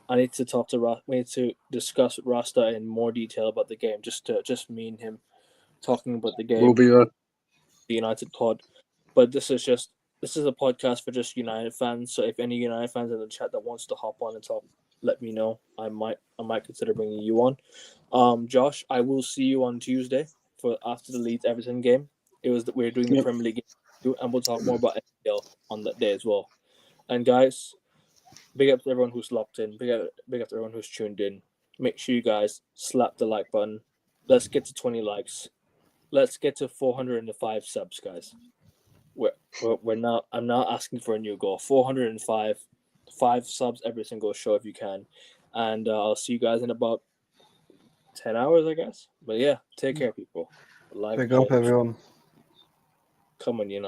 I need to talk to we need to discuss with Rasta in more detail about the game. Just me and him talking about the game. We'll be the United pod. But this is a podcast for just United fans. So if any United fans in the chat that wants to hop on and talk, let me know. I might consider bringing you on. Josh, I will see you on Tuesday for after the Leeds Everton game. We're doing the Premier League game, and we'll talk more about NPL on that day as well. And guys, big up to everyone who's locked in. Big up to everyone who's tuned in. Make sure you guys slap the like button. Let's get to 20 likes. Let's get to 405 subs, guys. We're not. I'm not asking for a new goal. 405, 5 subs every single show if you can, and I'll see you guys in about 10 hours, I guess. But yeah, take care, people. Big up, everyone. Come on, United.